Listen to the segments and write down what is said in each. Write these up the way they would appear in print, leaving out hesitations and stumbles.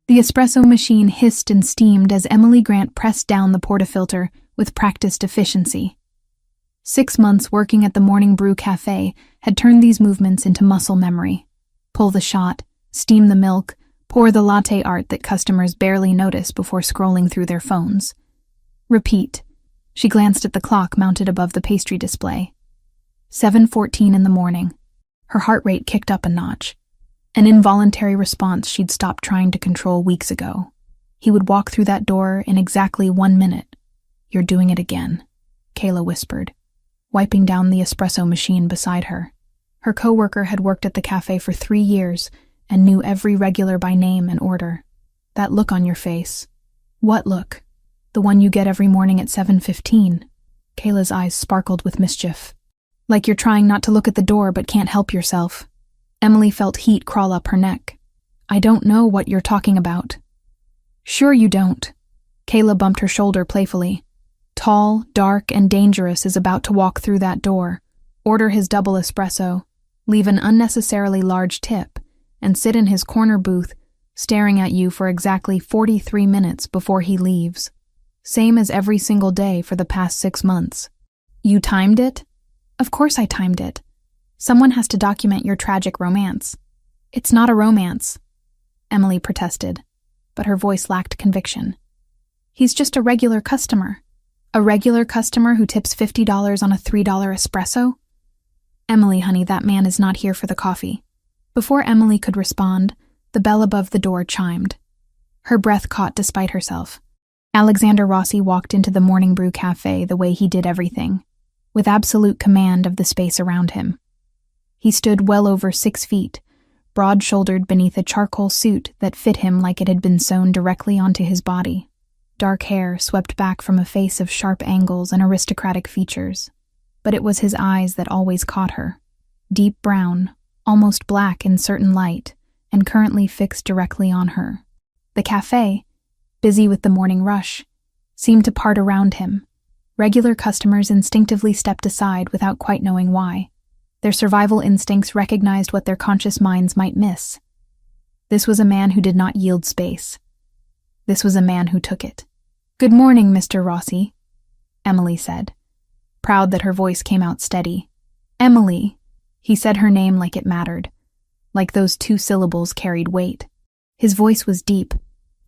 The espresso machine hissed and steamed as Emily Grant pressed down the portafilter with practiced efficiency. 6 months working at the Morning Brew Cafe had turned these movements into muscle memory. Pull the shot, steam the milk, pour the latte art that customers barely notice before scrolling through their phones. Repeat. She glanced at the clock mounted above the pastry display. 7:14 in the morning. Her heart rate kicked up a notch. An involuntary response she'd stopped trying to control weeks ago. He would walk through that door in exactly 1 minute. "You're doing it again," Kayla whispered, wiping down the espresso machine beside her. Her coworker had worked at the cafe for 3 years and knew every regular by name and order. That look on your face. What look? The one you get every morning at 7:15. Kayla's eyes sparkled with mischief. Like you're trying not to look at the door but can't help yourself. Emily felt heat crawl up her neck. "I don't know what you're talking about." "Sure you don't." Kayla bumped her shoulder playfully. Tall, dark, and dangerous is about to walk through that door, order his double espresso, leave an unnecessarily large tip, and sit in his corner booth, staring at you for exactly 43 minutes before he leaves. Same as every single day for the past 6 months. "You timed it?" "Of course I timed it. Someone has to document your tragic romance." "It's not a romance," Emily protested, but her voice lacked conviction. "He's just a regular customer." "A regular customer who tips $50 on a $3 espresso?" "Emily, honey, that man is not here for the coffee." Before Emily could respond, the bell above the door chimed. Her breath caught despite herself. Alexander Rossi walked into the Morning Brew Cafe the way he did everything, with absolute command of the space around him. He stood well over 6 feet, broad-shouldered beneath a charcoal suit that fit him like it had been sewn directly onto his body. Dark hair swept back from a face of sharp angles and aristocratic features, but it was his eyes that always caught her. Deep brown, almost black in certain light, and currently fixed directly on her. The cafe, busy with the morning rush, seemed to part around him. Regular customers instinctively stepped aside without quite knowing why. Their survival instincts recognized what their conscious minds might miss. This was a man who did not yield space. This was a man who took it. "Good morning, Mr. Rossi," Emily said, proud that her voice came out steady. "Emily," he said her name like it mattered, like those 2 syllables carried weight. His voice was deep,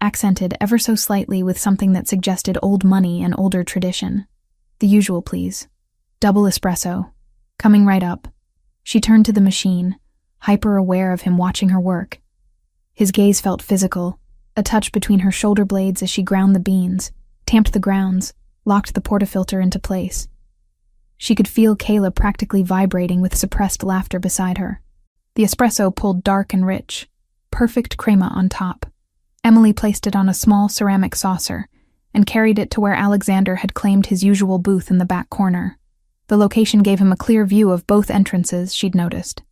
accented ever so slightly with something that suggested old money and older tradition. "The usual, please. Double espresso. Coming right up." She turned to the machine, hyper-aware of him watching her work. His gaze felt physical, a touch between her shoulder blades as she ground the beans, tamped the grounds, locked the portafilter into place. She could feel Kayla practically vibrating with suppressed laughter beside her. The espresso pulled dark and rich, perfect crema on top. Emily placed it on a small ceramic saucer and carried it to where Alexander had claimed his usual booth in the back corner. The location gave him a clear view of both entrances, she'd noticed.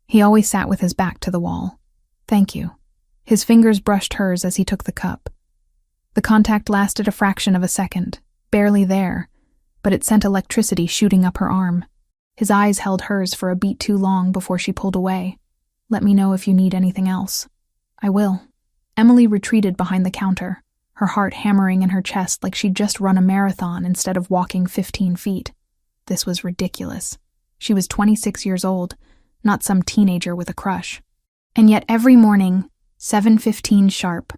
He always sat with his back to the wall. "Thank you." His fingers brushed hers as he took the cup. The contact lasted a fraction of a second, barely there, but it sent electricity shooting up her arm. His eyes held hers for a beat too long before she pulled away. "Let me know if you need anything else." "I will." Emily retreated behind the counter, her heart hammering in her chest like she'd just run a marathon instead of walking 15 feet. This was ridiculous. She was 26 years old, not some teenager with a crush. And yet every morning, 7:15 sharp,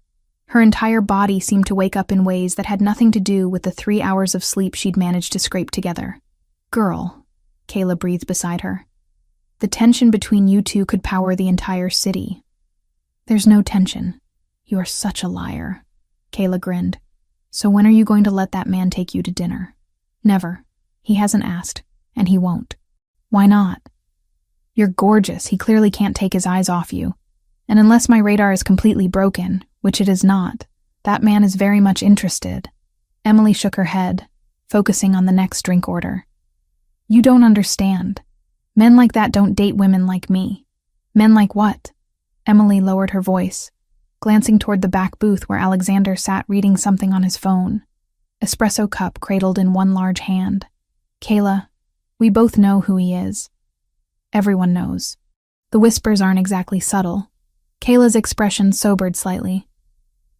her entire body seemed to wake up in ways that had nothing to do with the 3 hours of sleep she'd managed to scrape together. "Girl," Kayla breathed beside her. "The tension between you two could power the entire city." "There's no tension. You are such a liar," Kayla grinned. "So when are you going to let that man take you to dinner?" "Never. He hasn't asked, and he won't." "Why not?" "You're gorgeous. He clearly can't take his eyes off you. And unless my radar is completely broken, which it is not, that man is very much interested." Emily shook her head, focusing on the next drink order. "You don't understand. Men like that don't date women like me." "Men like what?" Emily lowered her voice, glancing toward the back booth where Alexander sat reading something on his phone, espresso cup cradled in one large hand. "Kayla, we both know who he is." "Everyone knows." The whispers aren't exactly subtle. Kayla's expression sobered slightly.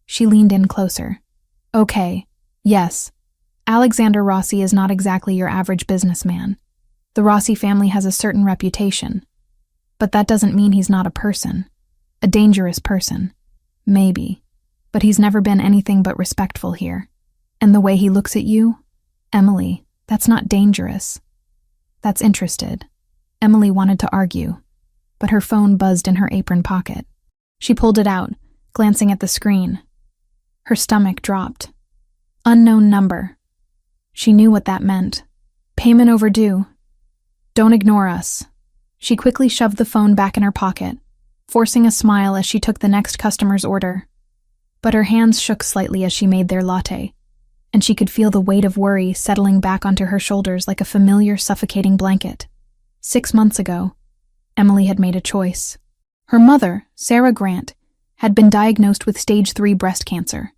She leaned in closer. Okay, yes. Alexander Rossi is not exactly your average businessman. The Rossi family has a certain reputation. But that doesn't mean he's not a person. A dangerous person. Maybe. But he's never been anything but respectful here. And the way he looks at you? Emily, that's not dangerous. That's interested. Emily wanted to argue, but her phone buzzed in her apron pocket. She pulled it out, glancing at the screen. Her stomach dropped. Unknown number. She knew what that meant. Payment overdue. Don't ignore us. She quickly shoved the phone back in her pocket, forcing a smile as she took the next customer's order. But her hands shook slightly as she made their latte, and she could feel the weight of worry settling back onto her shoulders like a familiar suffocating blanket. 6 months ago, Emily had made a choice. Her mother, Sarah Grant, had been diagnosed with stage 3 breast cancer.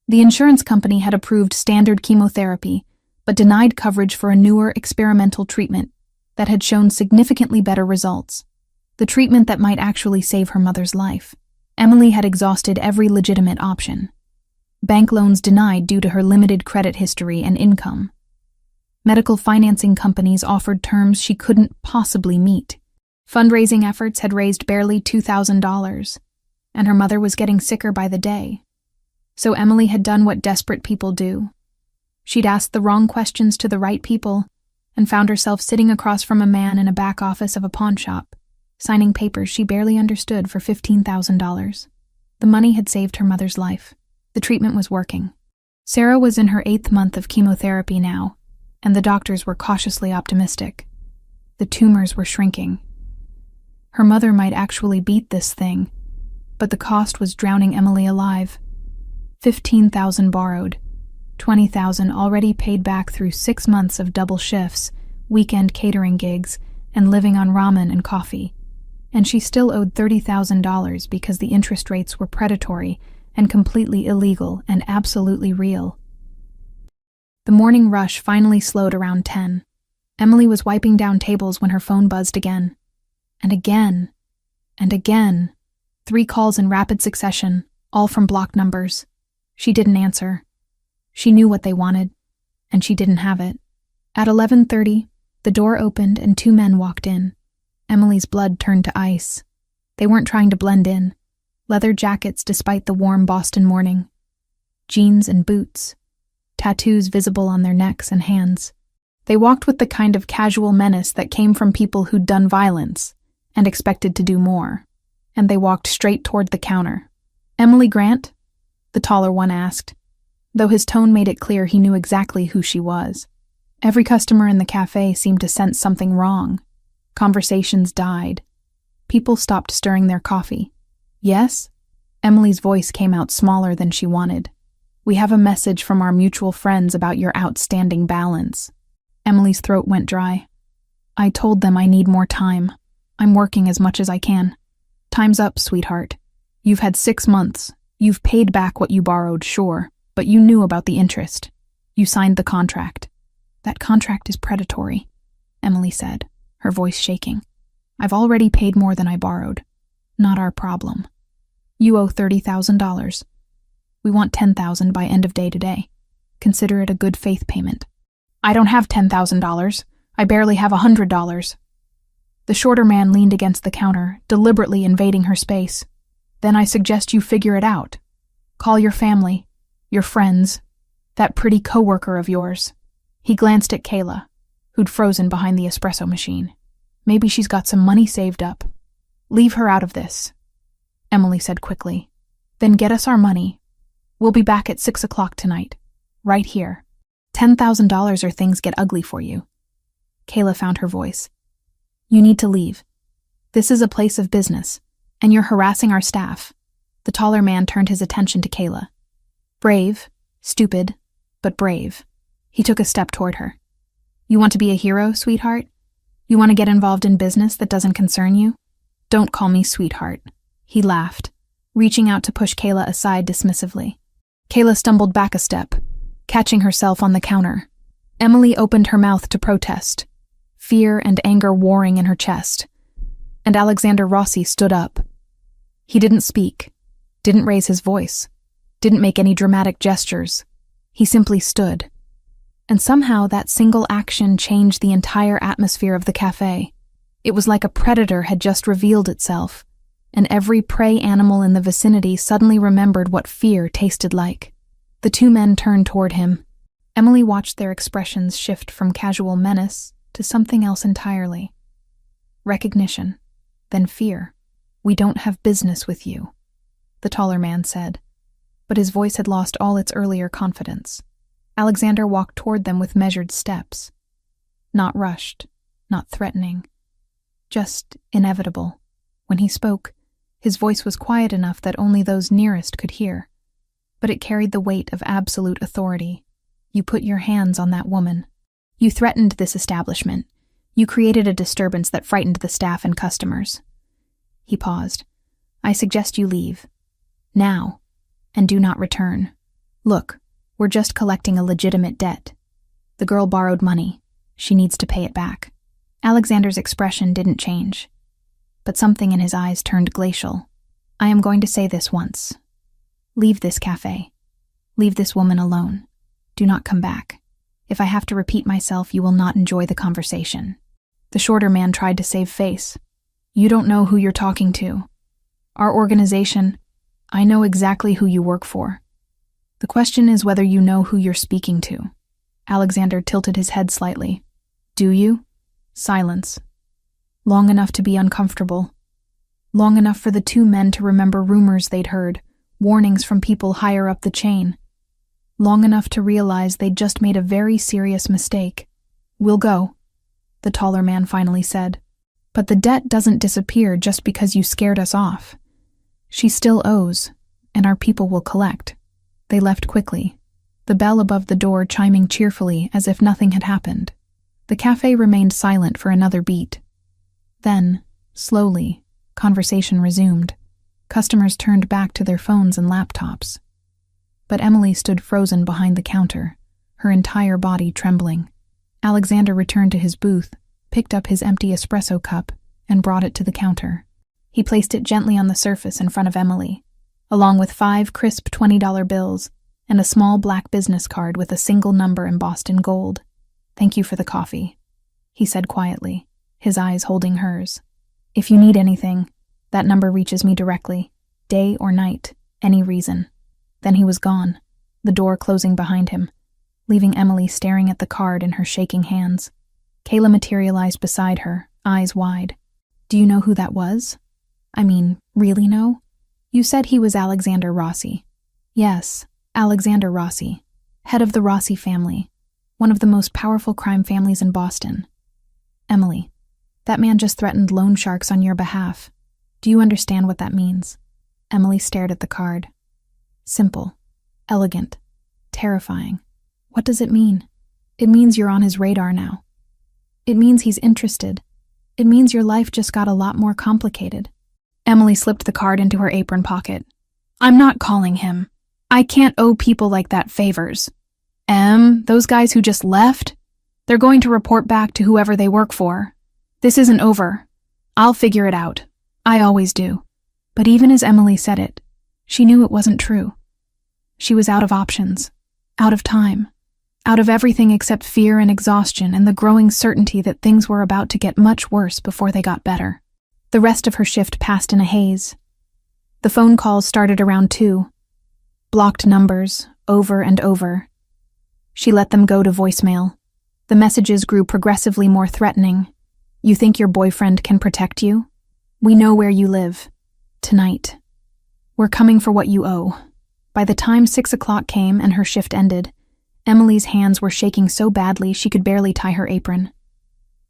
The insurance company had approved standard chemotherapy, but denied coverage for a newer experimental treatment that had shown significantly better results. The treatment that might actually save her mother's life. Emily had exhausted every legitimate option. Bank loans denied due to her limited credit history and income. Medical financing companies offered terms she couldn't possibly meet. Fundraising efforts had raised barely $2,000, and her mother was getting sicker by the day. So Emily had done what desperate people do. She'd asked the wrong questions to the right people and found herself sitting across from a man in a back office of a pawn shop, signing papers she barely understood for $15,000. The money had saved her mother's life. The treatment was working. Sarah was in her 8th month of chemotherapy now, and the doctors were cautiously optimistic. The tumors were shrinking. Her mother might actually beat this thing, but the cost was drowning Emily alive. $15,000 borrowed, $20,000 already paid back through 6 months of double shifts, weekend catering gigs, and living on ramen and coffee. And she still owed $30,000 because the interest rates were predatory and completely illegal and absolutely real. The morning rush finally slowed around 10. Emily was wiping down tables when her phone buzzed again. And again. And again. 3 calls in rapid succession, all from blocked numbers. She didn't answer. She knew what they wanted, and she didn't have it. At 11:30, the door opened and 2 men walked in. Emily's blood turned to ice. They weren't trying to blend in. Leather jackets despite the warm Boston morning. Jeans and boots. Tattoos visible on their necks and hands. They walked with the kind of casual menace that came from people who'd done violence and expected to do more. And they walked straight toward the counter. Emily Grant? The taller one asked, though his tone made it clear he knew exactly who she was. Every customer in the cafe seemed to sense something wrong. Conversations died. People stopped stirring their coffee. Yes? Emily's voice came out smaller than she wanted. We have a message from our mutual friends about your outstanding balance. Emily's throat went dry. I told them I need more time. I'm working as much as I can. Time's up, sweetheart. You've had 6 months. You've paid back what you borrowed, sure, but you knew about the interest. You signed the contract. That contract is predatory, Emily said, her voice shaking. I've already paid more than I borrowed. Not our problem. You owe $30,000. We want $10,000 by end of day today. Consider it a good faith payment. I don't have $10,000. I barely have $100. The shorter man leaned against the counter, deliberately invading her space. Then I suggest you figure it out. Call your family, your friends, that pretty coworker of yours. He glanced at Kayla, who'd frozen behind the espresso machine. Maybe she's got some money saved up. Leave her out of this, Emily said quickly. Then get us our money. We'll be back at 6 o'clock tonight, right here. $10,000 or things get ugly for you. Kayla found her voice. You need to leave. This is a place of business, and you're harassing our staff. The taller man turned his attention to Kayla. Brave, stupid, but brave. He took a step toward her. You want to be a hero, sweetheart? You want to get involved in business that doesn't concern you? Don't call me sweetheart. He laughed, reaching out to push Kayla aside dismissively. Kayla stumbled back a step, catching herself on the counter. Emily opened her mouth to protest, fear and anger warring in her chest. And Alexander Rossi stood up. He didn't speak, didn't raise his voice, didn't make any dramatic gestures. He simply stood. And somehow that single action changed the entire atmosphere of the cafe. It was like a predator had just revealed itself, and every prey animal in the vicinity suddenly remembered what fear tasted like. The two men turned toward him. Emily watched their expressions shift from casual menace to something else entirely. Recognition, then fear. "We don't have business with you," the taller man said, but his voice had lost all its earlier confidence. Alexander walked toward them with measured steps. Not rushed, not threatening, just inevitable. When he spoke, his voice was quiet enough that only those nearest could hear, but it carried the weight of absolute authority. "You put your hands on that woman. You threatened this establishment. You created a disturbance that frightened the staff and customers." He paused. "I suggest you leave. Now. And do not return. Look, we're just collecting a legitimate debt. The girl borrowed money. She needs to pay it back." Alexander's expression didn't change, but something in his eyes turned glacial. "I am going to say this once. Leave this cafe. Leave this woman alone. Do not come back. If I have to repeat myself, you will not enjoy the conversation." The shorter man tried to save face. "You don't know who you're talking to. Our organization, I know exactly who you work for. The question is whether you know who you're speaking to." Alexander tilted his head slightly. "Do you?" Silence. Long enough to be uncomfortable. Long enough for the two men to remember rumors they'd heard, warnings from people higher up the chain. Long enough to realize they'd just made a very serious mistake. "We'll go," the taller man finally said. "But the debt doesn't disappear just because you scared us off. She still owes, and our people will collect." They left quickly, the bell above the door chiming cheerfully as if nothing had happened. The cafe remained silent for another beat. Then, slowly, conversation resumed. Customers turned back to their phones and laptops. But Emily stood frozen behind the counter, her entire body trembling. Alexander returned to his booth, picked up his empty espresso cup, and brought it to the counter. He placed it gently on the surface in front of Emily, along with 5 crisp $20 bills and a small black business card with a single number embossed in gold. "Thank you for the coffee," he said quietly, his eyes holding hers. "If you need anything, that number reaches me directly, day or night, any reason." Then he was gone, the door closing behind him, leaving Emily staring at the card in her shaking hands. Kayla materialized beside her, eyes wide. "Do you know who that was? I mean, really know? You said he was Alexander Rossi." "Yes, Alexander Rossi, head of the Rossi family, one of the most powerful crime families in Boston." "Emily, that man just threatened loan sharks on your behalf. Do you understand what that means?" Emily stared at the card. "Simple, elegant, terrifying. What does it mean?" "It means you're on his radar now. It means he's interested. It means your life just got a lot more complicated." Emily slipped the card into her apron pocket. "I'm not calling him. I can't owe people like that favors. Those guys who just left? They're going to report back to whoever they work for. This isn't over. I'll figure it out. I always do." But even as Emily said it, she knew it wasn't true. She was out of options, out of time, out of everything except fear and exhaustion and the growing certainty that things were about to get much worse before they got better. The rest of her shift passed in a haze. The phone calls started around 2. Blocked numbers, over and over. She let them go to voicemail. The messages grew progressively more threatening. "You think your boyfriend can protect you? We know where you live. Tonight. We're coming for what you owe." By the time 6 o'clock came and her shift ended, Emily's hands were shaking so badly she could barely tie her apron.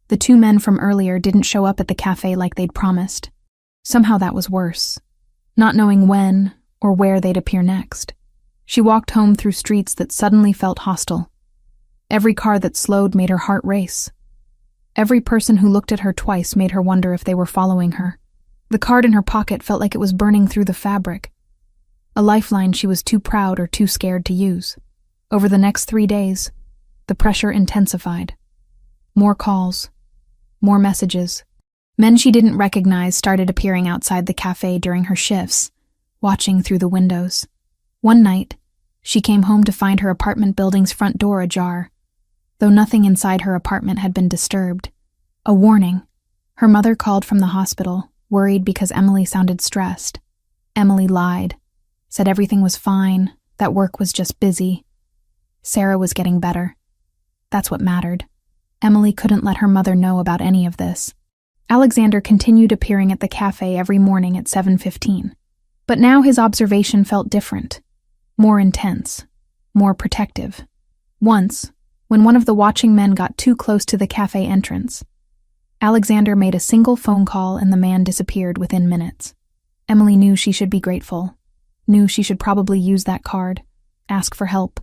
The 2 men from earlier didn't show up at the cafe like they'd promised. Somehow that was worse, not knowing when or where they'd appear next. She walked home through streets that suddenly felt hostile. Every car that slowed made her heart race. Every person who looked at her twice made her wonder if they were following her. The card in her pocket felt like it was burning through the fabric, a lifeline she was too proud or too scared to use. Over the next 3 days, the pressure intensified. More calls, more messages. Men she didn't recognize started appearing outside the cafe during her shifts, watching through the windows. One night, she came home to find her apartment building's front door ajar, though nothing inside her apartment had been disturbed. A warning. Her mother called from the hospital, worried because Emily sounded stressed. Emily lied, said everything was fine, that work was just busy. Sarah was getting better. That's what mattered. Emily couldn't let her mother know about any of this. Alexander continued appearing at the cafe every morning at 7:15. But now his observation felt different, more intense, more protective. Once, when one of the watching men got too close to the cafe entrance, Alexander made a single phone call and the man disappeared within minutes. Emily knew she should be grateful, knew she should probably use that card, ask for help,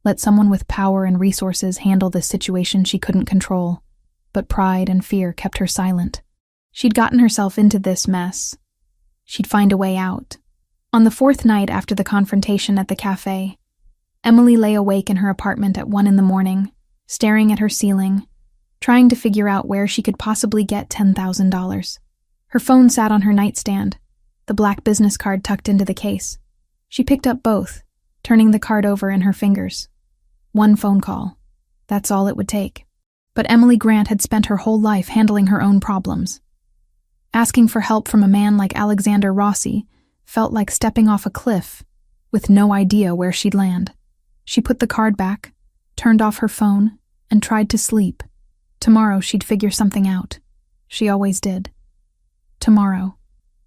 let someone with power and resources handle this situation she couldn't control. But pride and fear kept her silent. She'd gotten herself into this mess. She'd find a way out. On the fourth night after the confrontation at the cafe, Emily lay awake in her apartment at 1 a.m, staring at her ceiling, trying to figure out where she could possibly get $10,000. Her phone sat on her nightstand, the black business card tucked into the case. She picked up both, turning the card over in her fingers. One phone call. That's all it would take. But Emily Grant had spent her whole life handling her own problems. Asking for help from a man like Alexander Rossi felt like stepping off a cliff, with no idea where she'd land. She put the card back, turned off her phone, and tried to sleep. Tomorrow she'd figure something out. She always did. Tomorrow.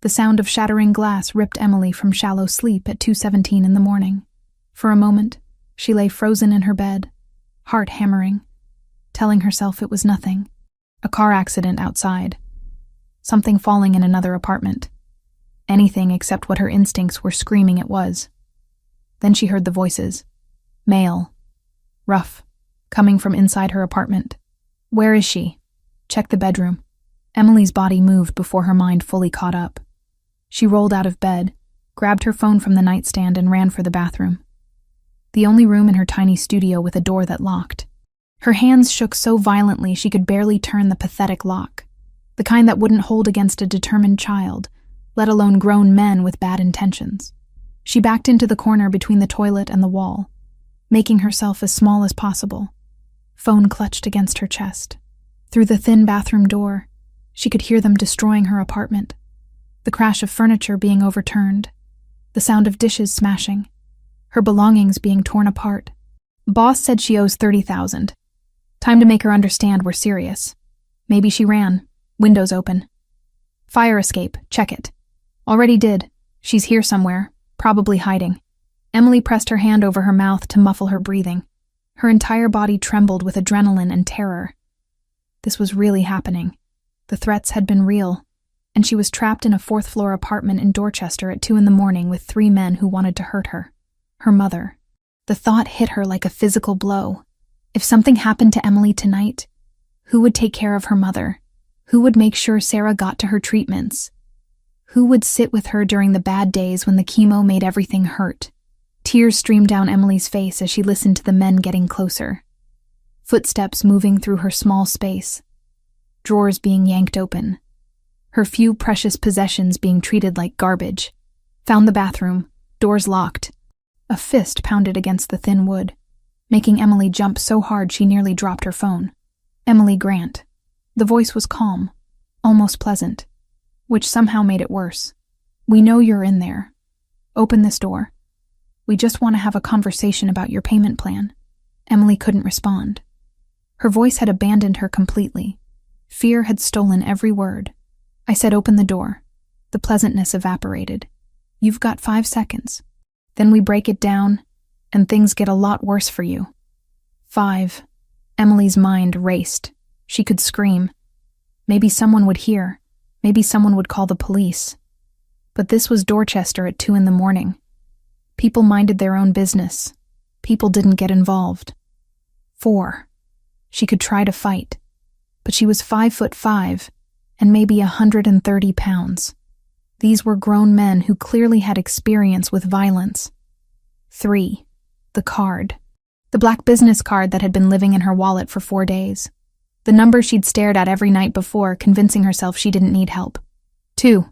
The sound of shattering glass ripped Emily from shallow sleep at 2:17 in the morning. For a moment, she lay frozen in her bed, heart hammering, telling herself it was nothing. A car accident outside. Something falling in another apartment. Anything except what her instincts were screaming it was. Then she heard the voices. Male. Rough. Coming from inside her apartment. Where is she? Check the bedroom. Emily's body moved before her mind fully caught up. She rolled out of bed, grabbed her phone from the nightstand and ran for the bathroom. The only room in her tiny studio with a door that locked. Her hands shook so violently she could barely turn the pathetic lock, the kind that wouldn't hold against a determined child, let alone grown men with bad intentions. She backed into the corner between the toilet and the wall, making herself as small as possible. Phone clutched against her chest. Through the thin bathroom door, she could hear them destroying her apartment, the crash of furniture being overturned, the sound of dishes smashing, her belongings being torn apart. Boss said she owes $30,000. Time to make her understand we're serious. Maybe she ran. Windows open. Fire escape. Check it. Already did. She's here somewhere, probably hiding. Emily pressed her hand over her mouth to muffle her breathing. Her entire body trembled with adrenaline and terror. This was really happening. The threats had been real, and she was trapped in a fourth-floor apartment in Dorchester at 2 a.m. with 3 men who wanted to hurt her. Her mother. The thought hit her like a physical blow. If something happened to Emily tonight, who would take care of her mother? Who would make sure Sarah got to her treatments? Who would sit with her during the bad days when the chemo made everything hurt? Tears streamed down Emily's face as she listened to the men getting closer. Footsteps moving through her small space. Drawers being yanked open. Her few precious possessions being treated like garbage. Found the bathroom. Doors locked. A fist pounded against the thin wood, making Emily jump so hard she nearly dropped her phone. Emily Grant. The voice was calm, almost pleasant, which somehow made it worse. We know you're in there. Open this door. We just want to have a conversation about your payment plan. Emily couldn't respond. Her voice had abandoned her completely. Fear had stolen every word. I said open the door. The pleasantness evaporated. You've got 5 seconds. Then we break it down, and things get a lot worse for you. 5. Emily's mind raced. She could scream. Maybe someone would hear. Maybe someone would call the police. But this was Dorchester at 2 a.m. People minded their own business. People didn't get involved. 4. She could try to fight, but she was 5'5" and maybe 130 pounds. These were grown men who clearly had experience with violence. 3. The card. The black business card that had been living in her wallet for 4 days. The number she'd stared at every night before, convincing herself she didn't need help. 2.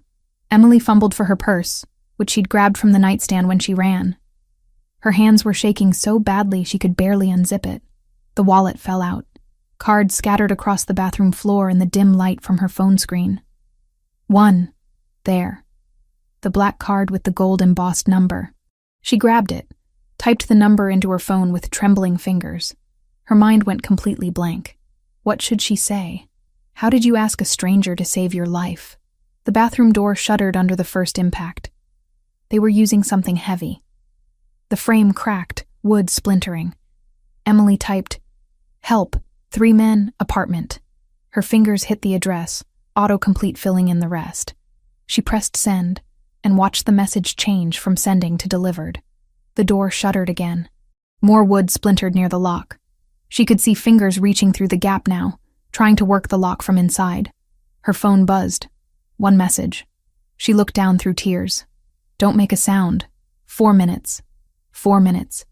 Emily fumbled for her purse, which she'd grabbed from the nightstand when she ran. Her hands were shaking so badly she could barely unzip it. The wallet fell out. Cards scattered across the bathroom floor in the dim light from her phone screen. One. There. The black card with the gold embossed number. She grabbed it, typed the number into her phone with trembling fingers. Her mind went completely blank. What should she say? How did you ask a stranger to save your life? The bathroom door shuddered under the first impact. They were using something heavy. The frame cracked, wood splintering. Emily typed, "Help, 3 men, apartment." Her fingers hit the address, autocomplete filling in the rest. She pressed send and watched the message change from sending to delivered. The door shuddered again. More wood splintered near the lock. She could see fingers reaching through the gap now, trying to work the lock from inside. Her phone buzzed. One message. She looked down through tears. "Don't make a sound. 4 minutes. 4 minutes."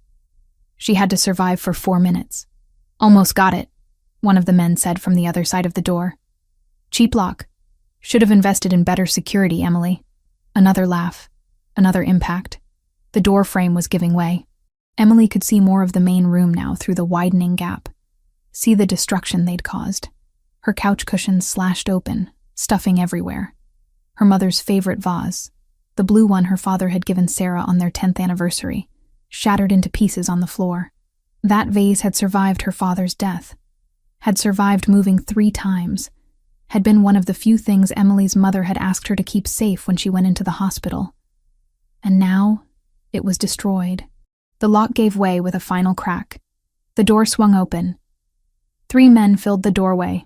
She had to survive for 4 minutes. "Almost got it," one of the men said from the other side of the door. "Cheap lock. Should have invested in better security, Emily." Another laugh. Another impact. The door frame was giving way. Emily could see more of the main room now through the widening gap. See the destruction they'd caused. Her couch cushions slashed open, stuffing everywhere. Her mother's favorite vase, the blue one her father had given Sarah on their 10th anniversary, shattered into pieces on the floor. That vase had survived her father's death, had survived moving 3 times, had been one of the few things Emily's mother had asked her to keep safe when she went into the hospital. And now, it was destroyed. The lock gave way with a final crack. The door swung open. 3 men filled the doorway,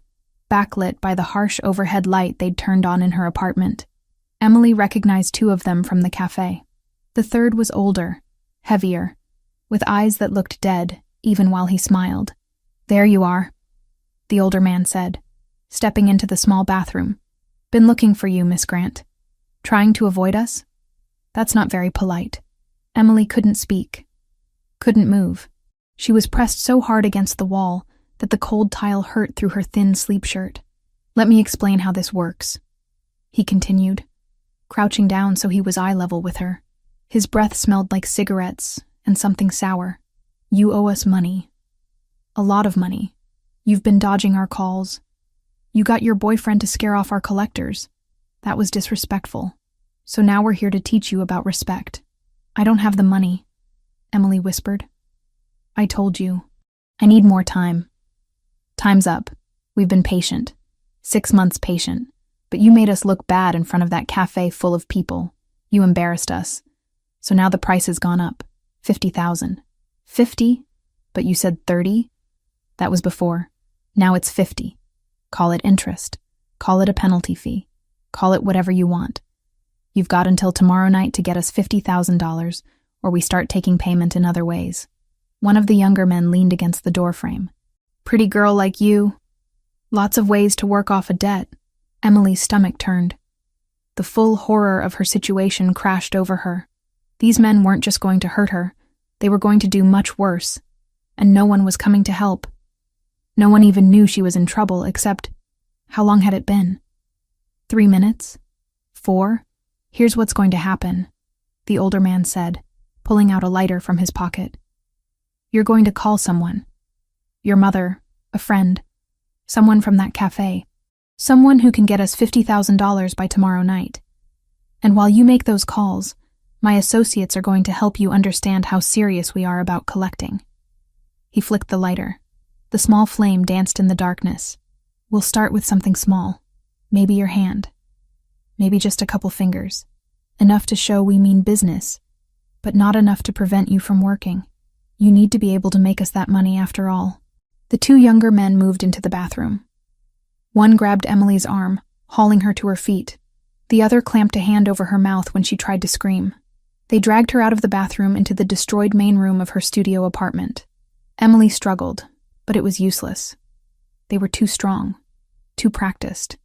backlit by the harsh overhead light they'd turned on in her apartment. Emily recognized 2 of them from the cafe. The third was older, heavier, with eyes that looked dead, even while he smiled. "There you are," the older man said, stepping into the small bathroom. "Been looking for you, Miss Grant. Trying to avoid us? That's not very polite." Emily couldn't speak, couldn't move. She was pressed so hard against the wall that the cold tile hurt through her thin sleep shirt. "Let me explain how this works," he continued, crouching down so he was eye level with her. His breath smelled like cigarettes and something sour. "You owe us money. A lot of money. You've been dodging our calls. You got your boyfriend to scare off our collectors. That was disrespectful. So now we're here to teach you about respect." "I don't have the money," Emily whispered. "I told you. I need more time." "Time's up. We've been patient. 6 months patient. But you made us look bad in front of that cafe full of people. You embarrassed us. So now the price has gone up. 50,000. 50? But you said 30? That was before. Now it's 50. Call it interest. Call it a penalty fee. Call it whatever you want. You've got until tomorrow night to get us $50,000, or we start taking payment in other ways." One of the younger men leaned against the doorframe. "Pretty girl like you. Lots of ways to work off a debt." Emily's stomach turned. The full horror of her situation crashed over her. These men weren't just going to hurt her, they were going to do much worse, and no one was coming to help. No one even knew she was in trouble, except, how long had it been? 3 minutes? 4? "Here's what's going to happen," the older man said, pulling out a lighter from his pocket. "You're going to call someone. Your mother, a friend, someone from that cafe, someone who can get us $50,000 by tomorrow night. And while you make those calls, my associates are going to help you understand how serious we are about collecting." He flicked the lighter. The small flame danced in the darkness. "We'll start with something small. Maybe your hand. Maybe just a couple fingers. Enough to show we mean business, but not enough to prevent you from working. You need to be able to make us that money after all." The 2 younger men moved into the bathroom. One grabbed Emily's arm, hauling her to her feet. The other clamped a hand over her mouth when she tried to scream. They dragged her out of the bathroom into the destroyed main room of her studio apartment. Emily struggled, but it was useless. They were too strong, too practiced.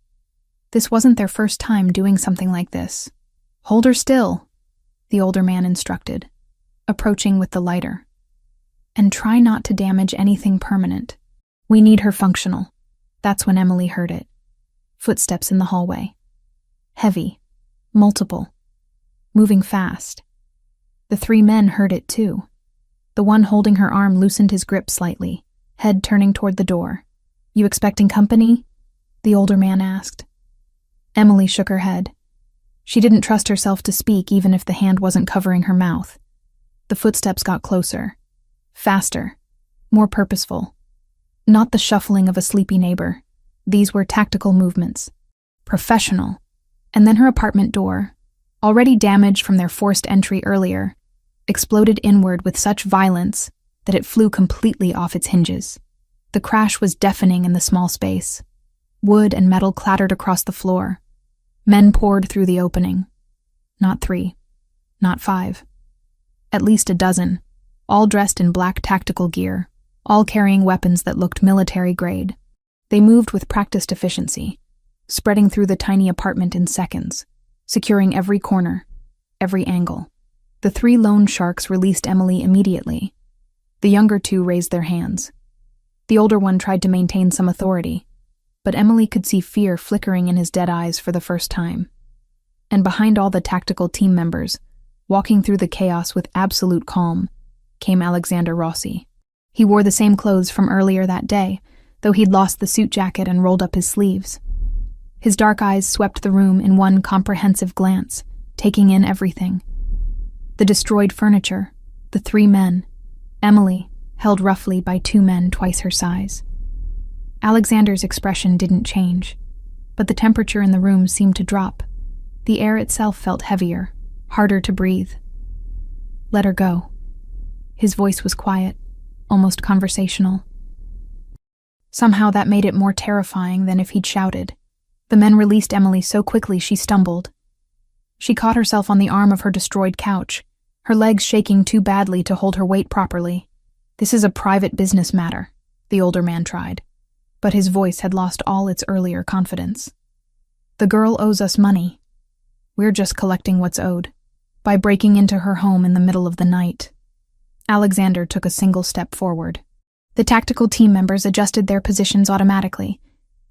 This wasn't their first time doing something like this. "Hold her still," the older man instructed, approaching with the lighter. "And try not to damage anything permanent. We need her functional." That's when Emily heard it. Footsteps in the hallway. Heavy. Multiple. Moving fast. The 3 men heard it too. The one holding her arm loosened his grip slightly, head turning toward the door. "You expecting company?" the older man asked. Emily shook her head. She didn't trust herself to speak even if the hand wasn't covering her mouth. The footsteps got closer. Faster. More purposeful. Not the shuffling of a sleepy neighbor. These were tactical movements. Professional. And then her apartment door, already damaged from their forced entry earlier, exploded inward with such violence that it flew completely off its hinges. The crash was deafening in the small space. Wood and metal clattered across the floor. Men poured through the opening. Not 3. Not 5. At least a dozen, all dressed in black tactical gear, all carrying weapons that looked military grade. They moved with practiced efficiency, spreading through the tiny apartment in seconds, securing every corner, every angle. The 3 loan sharks released Emily immediately. The younger 2 raised their hands. The older one tried to maintain some authority, but Emily could see fear flickering in his dead eyes for the first time. And behind all the tactical team members, walking through the chaos with absolute calm, came Alexander Rossi. He wore the same clothes from earlier that day, though he'd lost the suit jacket and rolled up his sleeves. His dark eyes swept the room in one comprehensive glance, taking in everything. The destroyed furniture, the 3 men, Emily, held roughly by 2 men twice her size. Alexander's expression didn't change, but the temperature in the room seemed to drop. The air itself felt heavier, harder to breathe. "Let her go." His voice was quiet, almost conversational. Somehow that made it more terrifying than if he'd shouted. The men released Emily so quickly she stumbled. She caught herself on the arm of her destroyed couch, her legs shaking too badly to hold her weight properly. "This is a private business matter," the older man tried, but his voice had lost all its earlier confidence. "The girl owes us money. We're just collecting what's owed, by breaking into her home in the middle of the night." Alexander took a single step forward. The tactical team members adjusted their positions automatically,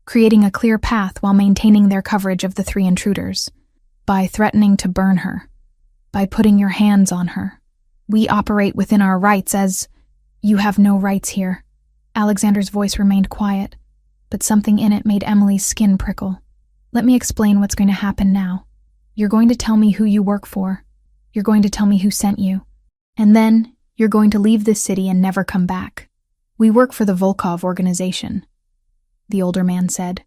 creating a clear path while maintaining their coverage of the 3 intruders. "By threatening to burn her. By putting your hands on her. We operate within our rights as... You have no rights here." Alexander's voice remained quiet, but something in it made Emily's skin prickle. "Let me explain what's going to happen now. You're going to tell me who you work for. You're going to tell me who sent you. And then you're going to leave this city and never come back. We work for the Volkov organization," the older man said,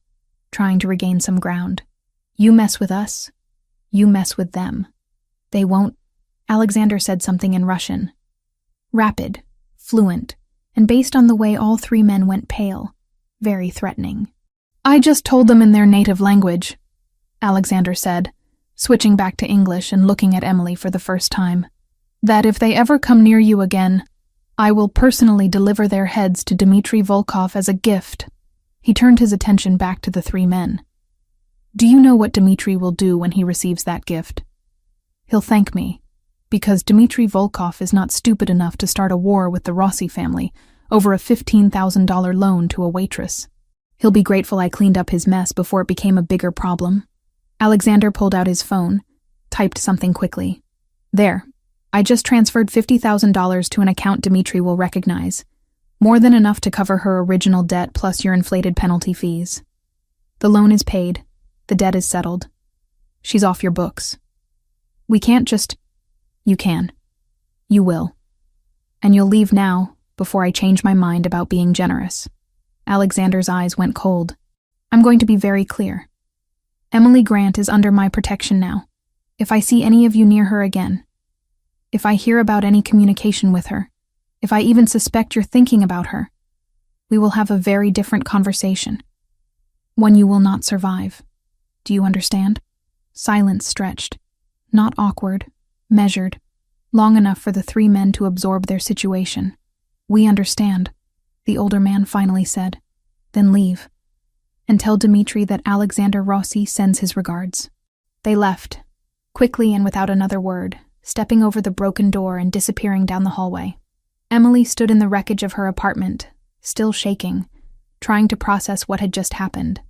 trying to regain some ground. "You mess with us, you mess with them. They won't..." Alexander said something in Russian. Rapid, fluent, and based on the way all 3 men went pale, very threatening. "I just told them in their native language," Alexander said, switching back to English and looking at Emily for the first time, "that if they ever come near you again, I will personally deliver their heads to Dmitry Volkov as a gift." He turned his attention back to the 3 men. "Do you know what Dmitry will do when he receives that gift? He'll thank me, because Dmitry Volkov is not stupid enough to start a war with the Rossi family over a $15,000 loan to a waitress. He'll be grateful I cleaned up his mess before it became a bigger problem." Alexander pulled out his phone, typed something quickly. "There. I just transferred $50,000 to an account Dmitry will recognize. More than enough to cover her original debt plus your inflated penalty fees. The loan is paid. The debt is settled. She's off your books. We can't just... You can. You will. And you'll leave now, before I change my mind about being generous." Alexander's eyes went cold. "I'm going to be very clear. Emily Grant is under my protection now. If I see any of you near her again, if I hear about any communication with her, if I even suspect you're thinking about her, we will have a very different conversation. One you will not survive. Do you understand?" Silence stretched. Not awkward, measured, long enough for the 3 men to absorb their situation. "We understand," the older man finally said. "Then leave. And tell Dmitry that Alexander Rossi sends his regards." They left, quickly and without another word, stepping over the broken door and disappearing down the hallway. Emily stood in the wreckage of her apartment, still shaking, trying to process what had just happened.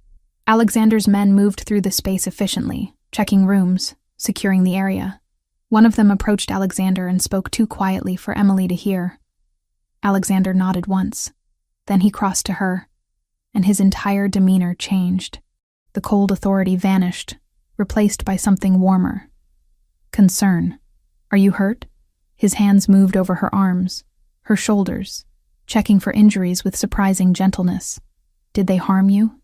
Alexander's men moved through the space efficiently, checking rooms, securing the area. One of them approached Alexander and spoke too quietly for Emily to hear. Alexander nodded once. Then he crossed to her, and his entire demeanor changed. The cold authority vanished, replaced by something warmer. Concern. Are you hurt? His hands moved over her arms, her shoulders, checking for injuries with surprising gentleness. Did they harm you?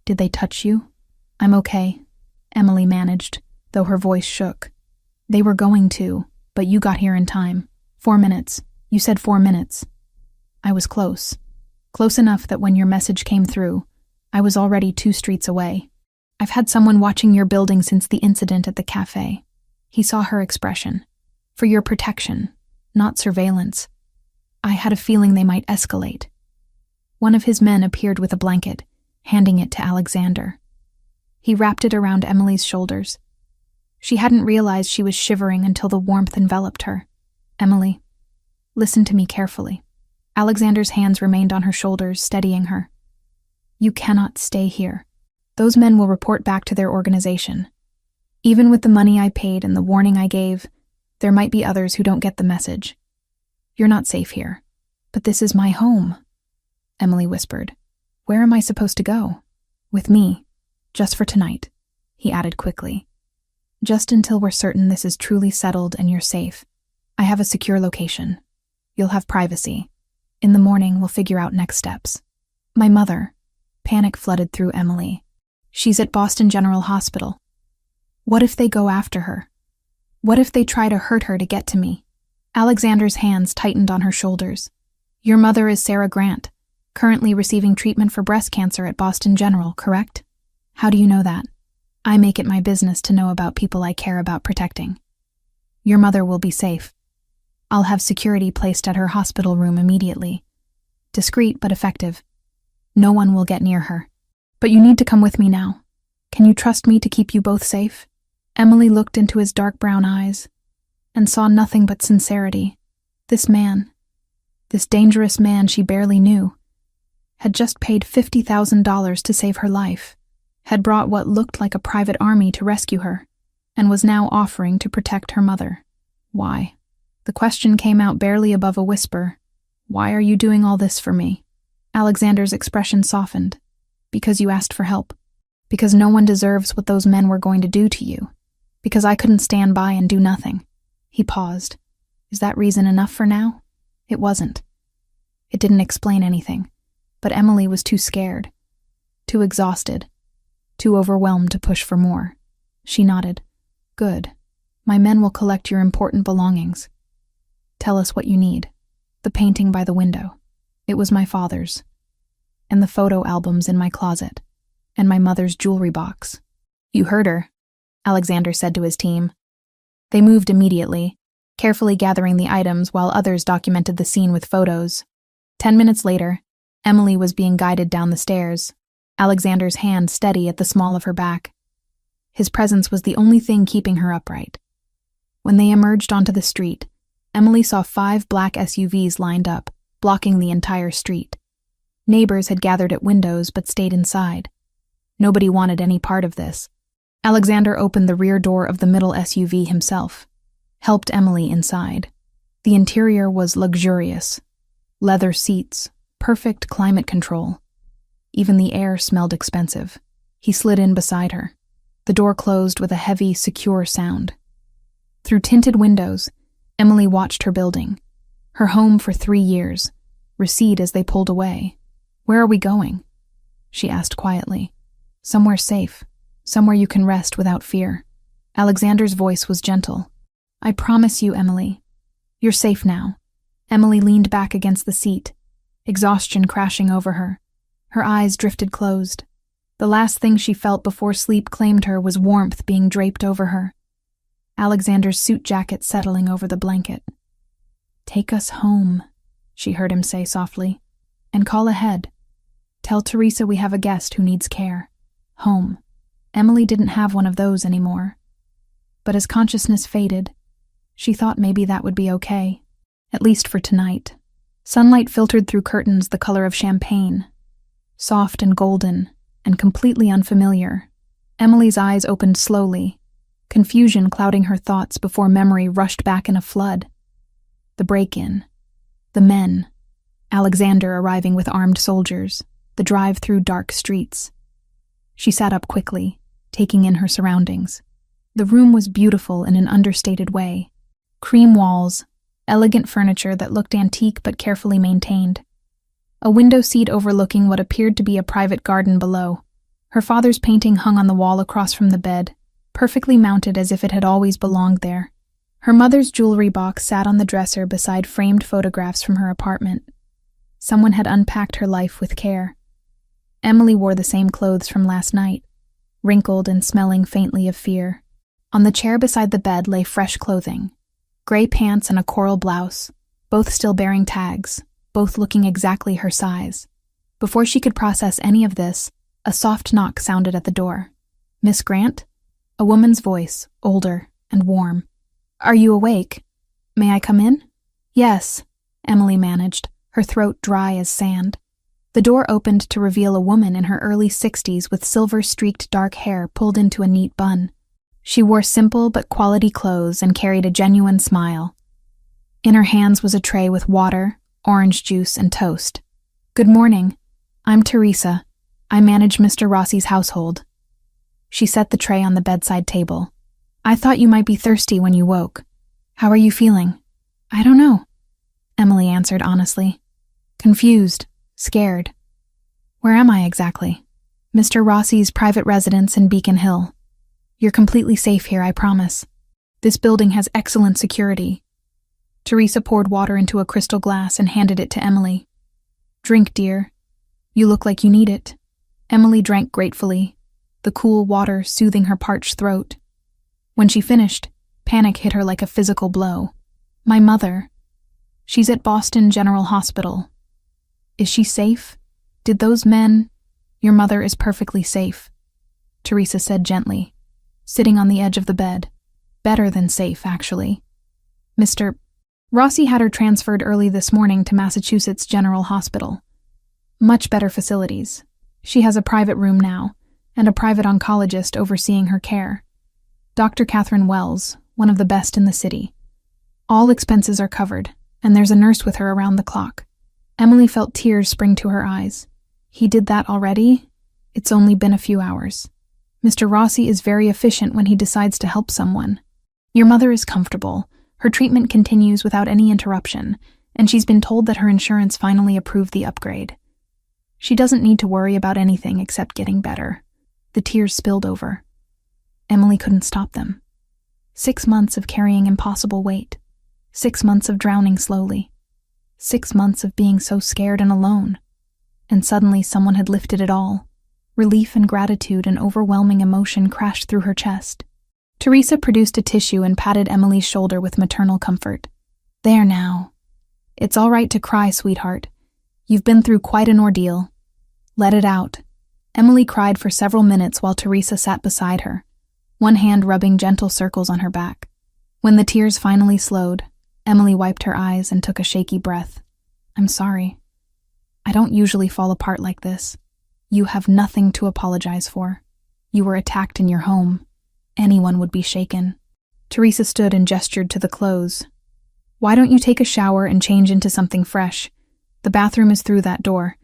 Did they touch you? I'm okay, Emily managed, though her voice shook. They were going to, but you got here in time. 4 minutes. You said 4 minutes. I was close. Close enough that when your message came through, I was already 2 streets away. I've had someone watching your building since the incident at the cafe. He saw her expression. For your protection, not surveillance. I had a feeling they might escalate. One of his men appeared with a blanket, handing it to Alexander. He wrapped it around Emily's shoulders. She hadn't realized she was shivering until the warmth enveloped her. Emily, listen to me carefully. Alexander's hands remained on her shoulders, steadying her. You cannot stay here. Those men will report back to their organization. Even with the money I paid and the warning I gave, there might be others who don't get the message. You're not safe here. But this is my home, Emily whispered. Where am I supposed to go? With me. Just for tonight, he added quickly. Just until we're certain this is truly settled and you're safe. I have a secure location. You'll have privacy. In the morning, we'll figure out next steps. My mother. Panic flooded through Emily. She's at Boston General Hospital. What if they go after her? What if they try to hurt her to get to me? Alexander's hands tightened on her shoulders. Your mother is Sarah Grant, currently receiving treatment for breast cancer at Boston General, correct? How do you know that? I make it my business to know about people I care about protecting. Your mother will be safe. I'll have security placed at her hospital room immediately. Discreet but effective. No one will get near her. But you need to come with me now. Can you trust me to keep you both safe? Emily looked into his dark brown eyes and saw nothing but sincerity. This man, this dangerous man she barely knew, had just paid $50,000 to save her life, had brought what looked like a private army to rescue her, and was now offering to protect her mother. Why? The question came out barely above a whisper. Why are you doing all this for me? Alexander's expression softened. Because you asked for help. Because no one deserves what those men were going to do to you. Because I couldn't stand by and do nothing. He paused. Is that reason enough for now? It wasn't. It didn't explain anything. But Emily was too scared. Too exhausted. Too overwhelmed to push for more. She nodded. Good. My men will collect your important belongings. Tell us what you need. The painting by the window. It was my father's. And the photo albums in my closet. And my mother's jewelry box. You heard her, Alexander said to his team. They moved immediately, carefully gathering the items while others documented the scene with photos. 10 minutes later, Emily was being guided down the stairs, Alexander's hand steady at the small of her back. His presence was the only thing keeping her upright. When they emerged onto the street, Emily saw 5 black SUVs lined up, blocking the entire street. Neighbors had gathered at windows but stayed inside. Nobody wanted any part of this. Alexander opened the rear door of the middle SUV himself, helped Emily inside. The interior was luxurious. Leather seats, perfect climate control. Even the air smelled expensive. He slid in beside her. The door closed with a heavy, secure sound. Through tinted windows, Emily watched her building, her home for 3 years, recede as they pulled away. Where are we going? She asked quietly. Somewhere safe, somewhere you can rest without fear. Alexander's voice was gentle. I promise you, Emily. You're safe now. Emily leaned back against the seat, exhaustion crashing over her. Her eyes drifted closed. The last thing she felt before sleep claimed her was warmth being draped over her. Alexander's suit jacket settling over the blanket. Take us home, she heard him say softly. And call ahead. Tell Teresa we have a guest who needs care. Home. Emily didn't have one of those anymore. But as consciousness faded, she thought maybe that would be okay. At least for tonight. Sunlight filtered through curtains the color of champagne. Soft and golden, and completely unfamiliar. Emily's eyes opened slowly, confusion clouding her thoughts before memory rushed back in a flood. The break-in. The men. Alexander arriving with armed soldiers, the drive through dark streets. She sat up quickly, taking in her surroundings. The room was beautiful in an understated way. Cream walls, elegant furniture that looked antique but carefully maintained. A window seat overlooking what appeared to be a private garden below. Her father's painting hung on the wall across from the bed, perfectly mounted as if it had always belonged there. Her mother's jewelry box sat on the dresser beside framed photographs from her apartment. Someone had unpacked her life with care. Emily wore the same clothes from last night, wrinkled and smelling faintly of fear. On the chair beside the bed lay fresh clothing, gray pants and a coral blouse, both still bearing tags, both looking exactly her size. Before she could process any of this, a soft knock sounded at the door. "Miss Grant?" A woman's voice, older and warm. "Are you awake? May I come in?" "Yes," Emily managed, her throat dry as sand. The door opened to reveal a woman in her early 60s with silver-streaked dark hair pulled into a neat bun. She wore simple but quality clothes and carried a genuine smile. In her hands was a tray with water, orange juice, and toast. "Good morning. I'm Teresa. I manage Mr. Rossi's household." She set the tray on the bedside table. "I thought you might be thirsty when you woke. How are you feeling?" "I don't know," Emily answered honestly. "Confused, scared." "Where am I exactly?" "Mr. Rossi's private residence in Beacon Hill. You're completely safe here, I promise. This building has excellent security." Teresa poured water into a crystal glass and handed it to Emily. "Drink, dear. You look like you need it." Emily drank gratefully, the cool water soothing her parched throat. When she finished, panic hit her like a physical blow. "My mother. She's at Boston General Hospital. Is she safe? Did those men—" "Your mother is perfectly safe," Teresa said gently, sitting on the edge of the bed. "Better than safe, actually. Mr. Rossi had her transferred early this morning to Massachusetts General Hospital. Much better facilities. She has a private room now, and a private oncologist overseeing her care. Dr. Catherine Wells, one of the best in the city. All expenses are covered, and there's a nurse with her around the clock." Emily felt tears spring to her eyes. He did that already? It's only been a few hours. Mr. Rossi is very efficient when he decides to help someone. Your mother is comfortable. Her treatment continues without any interruption, and she's been told that her insurance finally approved the upgrade. She doesn't need to worry about anything except getting better. The tears spilled over. Emily couldn't stop them. 6 months of carrying impossible weight. 6 months of drowning slowly. 6 months of being so scared and alone. And suddenly someone had lifted it all. Relief and gratitude and overwhelming emotion crashed through her chest. Teresa produced a tissue and patted Emily's shoulder with maternal comfort. "There now. It's all right to cry, sweetheart. You've been through quite an ordeal. Let it out." Emily cried for several minutes while Teresa sat beside her, one hand rubbing gentle circles on her back. When the tears finally slowed, Emily wiped her eyes and took a shaky breath. "I'm sorry. I don't usually fall apart like this. You have nothing to apologize for. You were attacked in your home. Anyone would be shaken." Teresa stood and gestured to the clothes. "Why don't you take a shower and change into something fresh? The bathroom is through that door.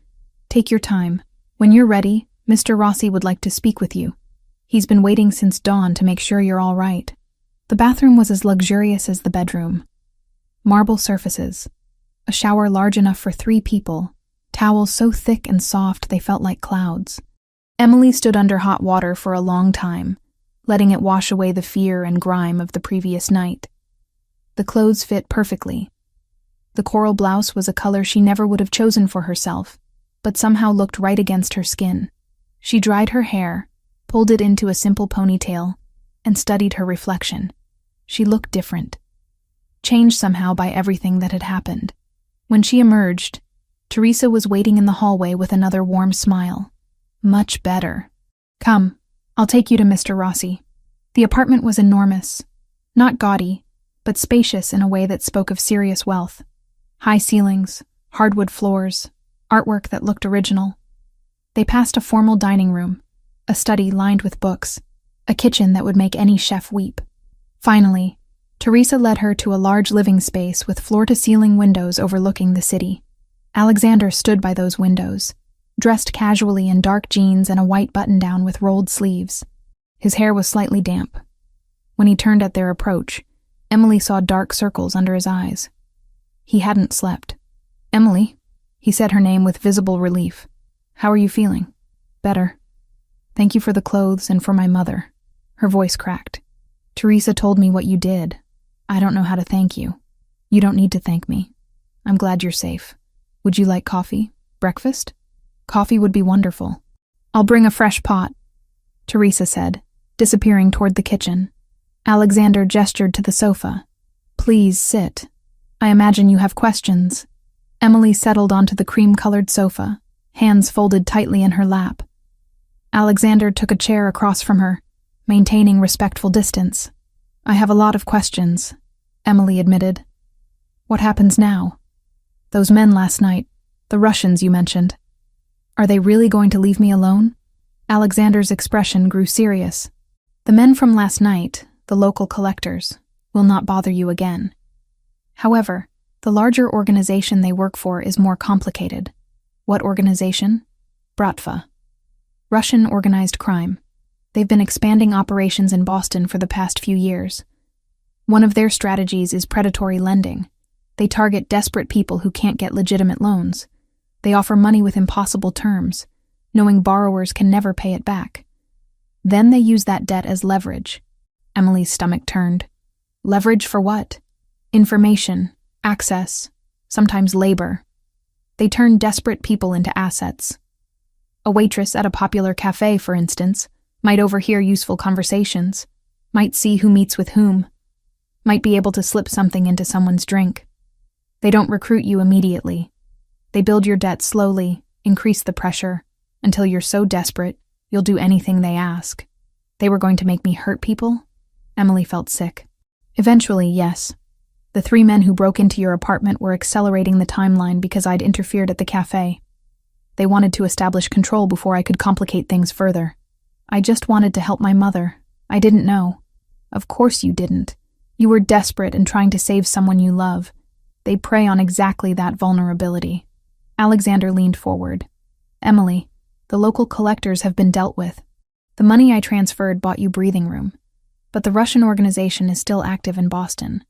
Take your time. When you're ready, Mr. Rossi would like to speak with you. He's been waiting since dawn to make sure you're all right." The bathroom was as luxurious as the bedroom. Marble surfaces, a shower large enough for 3 people, towels so thick and soft they felt like clouds. Emily stood under hot water for a long time, letting it wash away the fear and grime of the previous night. The clothes fit perfectly. The coral blouse was a color she never would have chosen for herself, but somehow looked right against her skin. She dried her hair, pulled it into a simple ponytail, and studied her reflection. She looked different, changed somehow by everything that had happened. When she emerged, Teresa was waiting in the hallway with another warm smile. "Much better. Come, I'll take you to Mr. Rossi." The apartment was enormous, not gaudy, but spacious in a way that spoke of serious wealth. High ceilings, hardwood floors, artwork that looked original. They passed a formal dining room, a study lined with books, a kitchen that would make any chef weep. Finally, Teresa led her to a large living space with floor-to-ceiling windows overlooking the city. Alexander stood by those windows, dressed casually in dark jeans and a white button-down with rolled sleeves. His hair was slightly damp. When he turned at their approach, Emily saw dark circles under his eyes. He hadn't slept. "Emily," he said her name with visible relief. "How are you feeling?" "Better. Thank you for the clothes and for my mother." Her voice cracked. "Teresa told me what you did. I don't know how to thank you." "You don't need to thank me. I'm glad you're safe. Would you like coffee? Breakfast?" "Coffee would be wonderful." "I'll bring a fresh pot," Teresa said, disappearing toward the kitchen. Alexander gestured to the sofa. "Please sit. I imagine you have questions." Emily settled onto the cream-colored sofa, hands folded tightly in her lap. Alexander took a chair across from her, maintaining respectful distance. "I have a lot of questions," Emily admitted. "What happens now? Those men last night, the Russians you mentioned. Are they really going to leave me alone?" Alexander's expression grew serious. "The men from last night, the local collectors, will not bother you again. However, the larger organization they work for is more complicated." "What organization?" "Bratva. Russian organized crime. They've been expanding operations in Boston for the past few years. One of their strategies is predatory lending. They target desperate people who can't get legitimate loans. They offer money with impossible terms, knowing borrowers can never pay it back. Then they use that debt as leverage." Emily's stomach turned. "Leverage for what?" "Information, access, sometimes labor. They turn desperate people into assets. A waitress at a popular cafe, for instance, might overhear useful conversations, might see who meets with whom, might be able to slip something into someone's drink. They don't recruit you immediately. They build your debt slowly, increase the pressure, until you're so desperate, you'll do anything they ask." "They were going to make me hurt people?" Emily felt sick. "Eventually, yes. The 3 men who broke into your apartment were accelerating the timeline because I'd interfered at the cafe. They wanted to establish control before I could complicate things further. I just wanted to help my mother. I didn't know." "Of course you didn't. You were desperate and trying to save someone you love. They prey on exactly that vulnerability." Alexander leaned forward. "Emily, the local collectors have been dealt with. The money I transferred bought you breathing room. But the Russian organization is still active in Boston.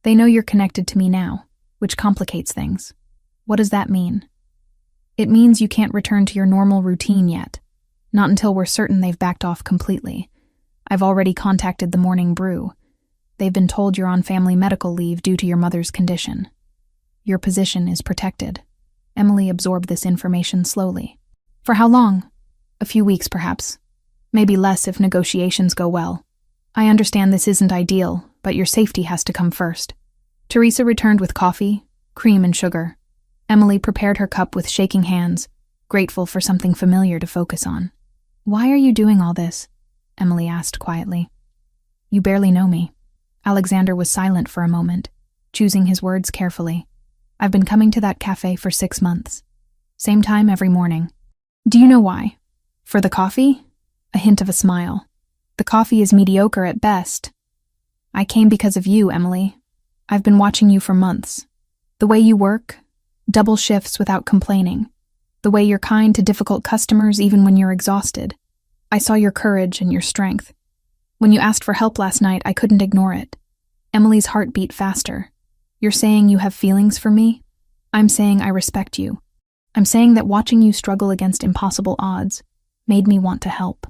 They know you're connected to me now, which complicates things." "What does that mean?" "It means you can't return to your normal routine yet. Not until we're certain they've backed off completely. I've already contacted the Morning Brew. They've been told you're on family medical leave due to your mother's condition. Your position is protected." Emily absorbed this information slowly. "For how long?" "A few weeks, perhaps. Maybe less if negotiations go well. I understand this isn't ideal, but your safety has to come first." Teresa returned with coffee, cream, and sugar. Emily prepared her cup with shaking hands, grateful for something familiar to focus on. "Why are you doing all this?" Emily asked quietly. "You barely know me." Alexander was silent for a moment, choosing his words carefully. "I've been coming to that cafe for 6 months. Same time every morning." "Do you know why?" "For the coffee?" A hint of a smile. "The coffee is mediocre at best." "I came because of you, Emily. I've been watching you for months. The way you work, double shifts without complaining. The way you're kind to difficult customers even when you're exhausted. I saw your courage and your strength. When you asked for help last night, I couldn't ignore it." Emily's heart beat faster. "You're saying you have feelings for me? I'm saying I respect you. I'm saying that watching you struggle against impossible odds made me want to help.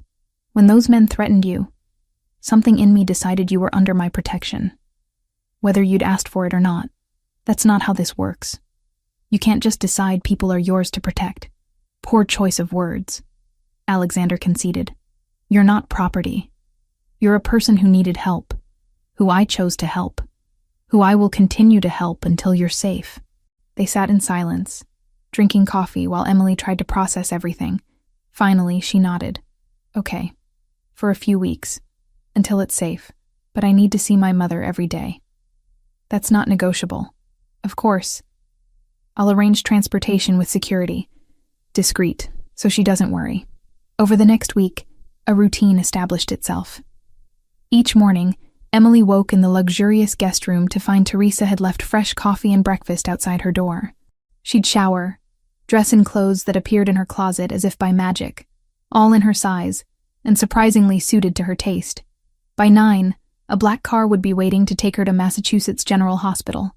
When those men threatened you, something in me decided you were under my protection. Whether you'd asked for it or not, that's not how this works. You can't just decide people are yours to protect." "Poor choice of words," Alexander conceded. "You're not property. You're a person who needed help, who I chose to help, who I will continue to help until you're safe." They sat in silence, drinking coffee while Emily tried to process everything. Finally, she nodded. "Okay. For a few weeks, until it's safe, but I need to see my mother every day." "That's not negotiable." "Of course. I'll arrange transportation with security. Discreet, so she doesn't worry." Over the next week, a routine established itself. Each morning, Emily woke in the luxurious guest room to find Teresa had left fresh coffee and breakfast outside her door. She'd shower, dress in clothes that appeared in her closet as if by magic, all in her size, and surprisingly suited to her taste. By 9, a black car would be waiting to take her to Massachusetts General Hospital.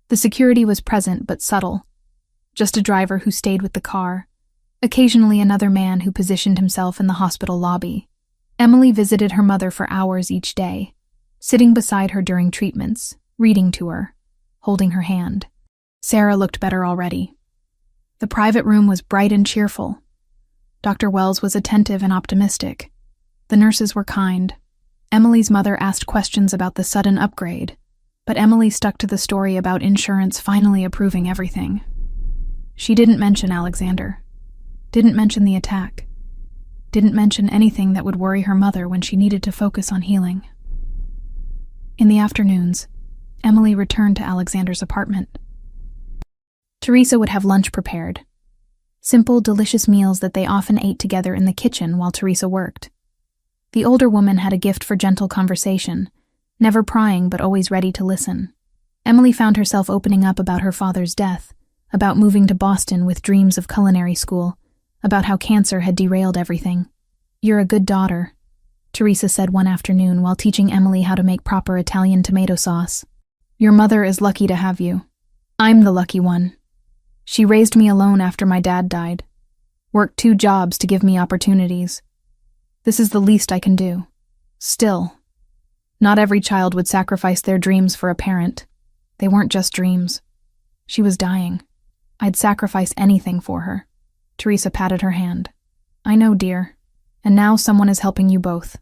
The security was present but subtle. Just a driver who stayed with the car, occasionally another man who positioned himself in the hospital lobby. Emily visited her mother for hours each day, sitting beside her during treatments, reading to her, holding her hand. Sarah looked better already. The private room was bright and cheerful. Dr. Wells was attentive and optimistic. The nurses were kind. Emily's mother asked questions about the sudden upgrade, but Emily stuck to the story about insurance finally approving everything. She didn't mention Alexander, didn't mention the attack, didn't mention anything that would worry her mother when she needed to focus on healing. In the afternoons, Emily returned to Alexander's apartment. Teresa would have lunch prepared. Simple, delicious meals that they often ate together in the kitchen while Teresa worked. The older woman had a gift for gentle conversation, never prying but always ready to listen. Emily found herself opening up about her father's death, about moving to Boston with dreams of culinary school, about how cancer had derailed everything. "You're a good daughter," Teresa said one afternoon while teaching Emily how to make proper Italian tomato sauce. "Your mother is lucky to have you. I'm the lucky one. She raised me alone after my dad died, worked 2 jobs to give me opportunities. This is the least I can do. Still, not every child would sacrifice their dreams for a parent. They weren't just dreams. She was dying. I'd sacrifice anything for her." Teresa patted her hand. "I know, dear. And now someone is helping you both.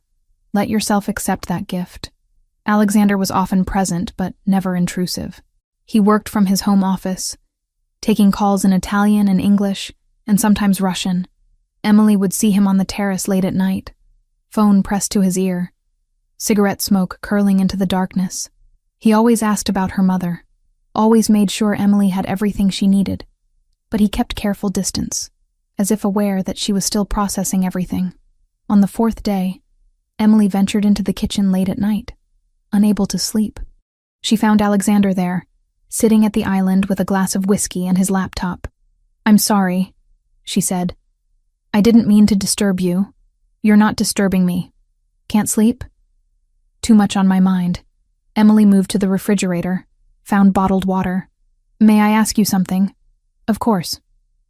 Let yourself accept that gift." Alexander was often present, but never intrusive. He worked from his home office, taking calls in Italian and English, and sometimes Russian. Emily would see him on the terrace late at night, phone pressed to his ear, cigarette smoke curling into the darkness. He always asked about her mother, always made sure Emily had everything she needed, but he kept careful distance, as if aware that she was still processing everything. On the 4th day, Emily ventured into the kitchen late at night, unable to sleep. She found Alexander there, sitting at the island with a glass of whiskey and his laptop. "I'm sorry," she said. "I didn't mean to disturb you. You're not disturbing me. Can't sleep?" "Too much on my mind." Emily moved to the refrigerator, found bottled water. "May I ask you something?" "Of course.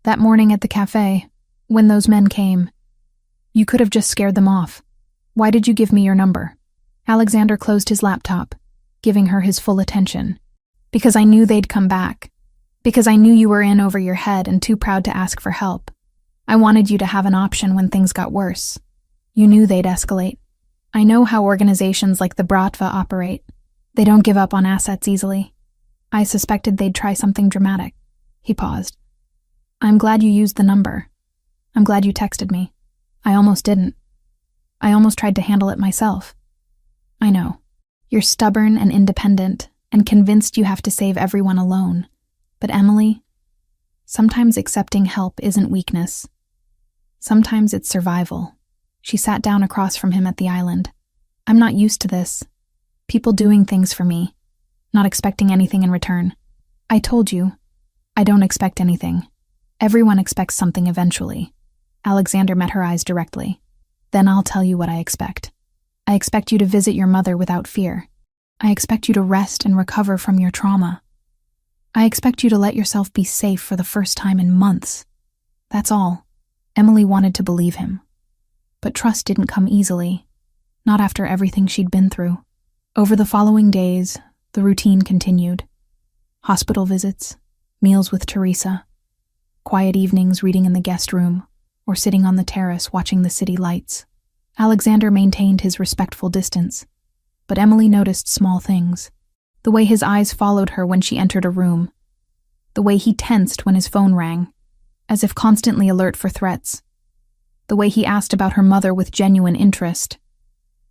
That morning at the cafe, when those men came, you could have just scared them off. Why did you give me your number?" Alexander closed his laptop, giving her his full attention. "Because I knew they'd come back. Because I knew you were in over your head and too proud to ask for help. I wanted you to have an option when things got worse. You knew they'd escalate. I know how organizations like the Bratva operate. They don't give up on assets easily. I suspected they'd try something dramatic." He paused. "I'm glad you used the number. I'm glad you texted me. I almost didn't. I almost tried to handle it myself. I know. You're stubborn and independent and convinced you have to save everyone alone. But Emily, sometimes accepting help isn't weakness. Sometimes it's survival." She sat down across from him at the island. "I'm not used to this. People doing things for me, not expecting anything in return. I told you, I don't expect anything. Everyone expects something eventually." Alexander met her eyes directly. "Then I'll tell you what I expect. I expect you to visit your mother without fear. I expect you to rest and recover from your trauma. I expect you to let yourself be safe for the first time in months. That's all." Emily wanted to believe him. But trust didn't come easily, not after everything she'd been through. Over the following days, the routine continued. Hospital visits, meals with Teresa, quiet evenings reading in the guest room, or sitting on the terrace watching the city lights. Alexander maintained his respectful distance, but Emily noticed small things. The way his eyes followed her when she entered a room. The way he tensed when his phone rang, as if constantly alert for threats. The way he asked about her mother with genuine interest,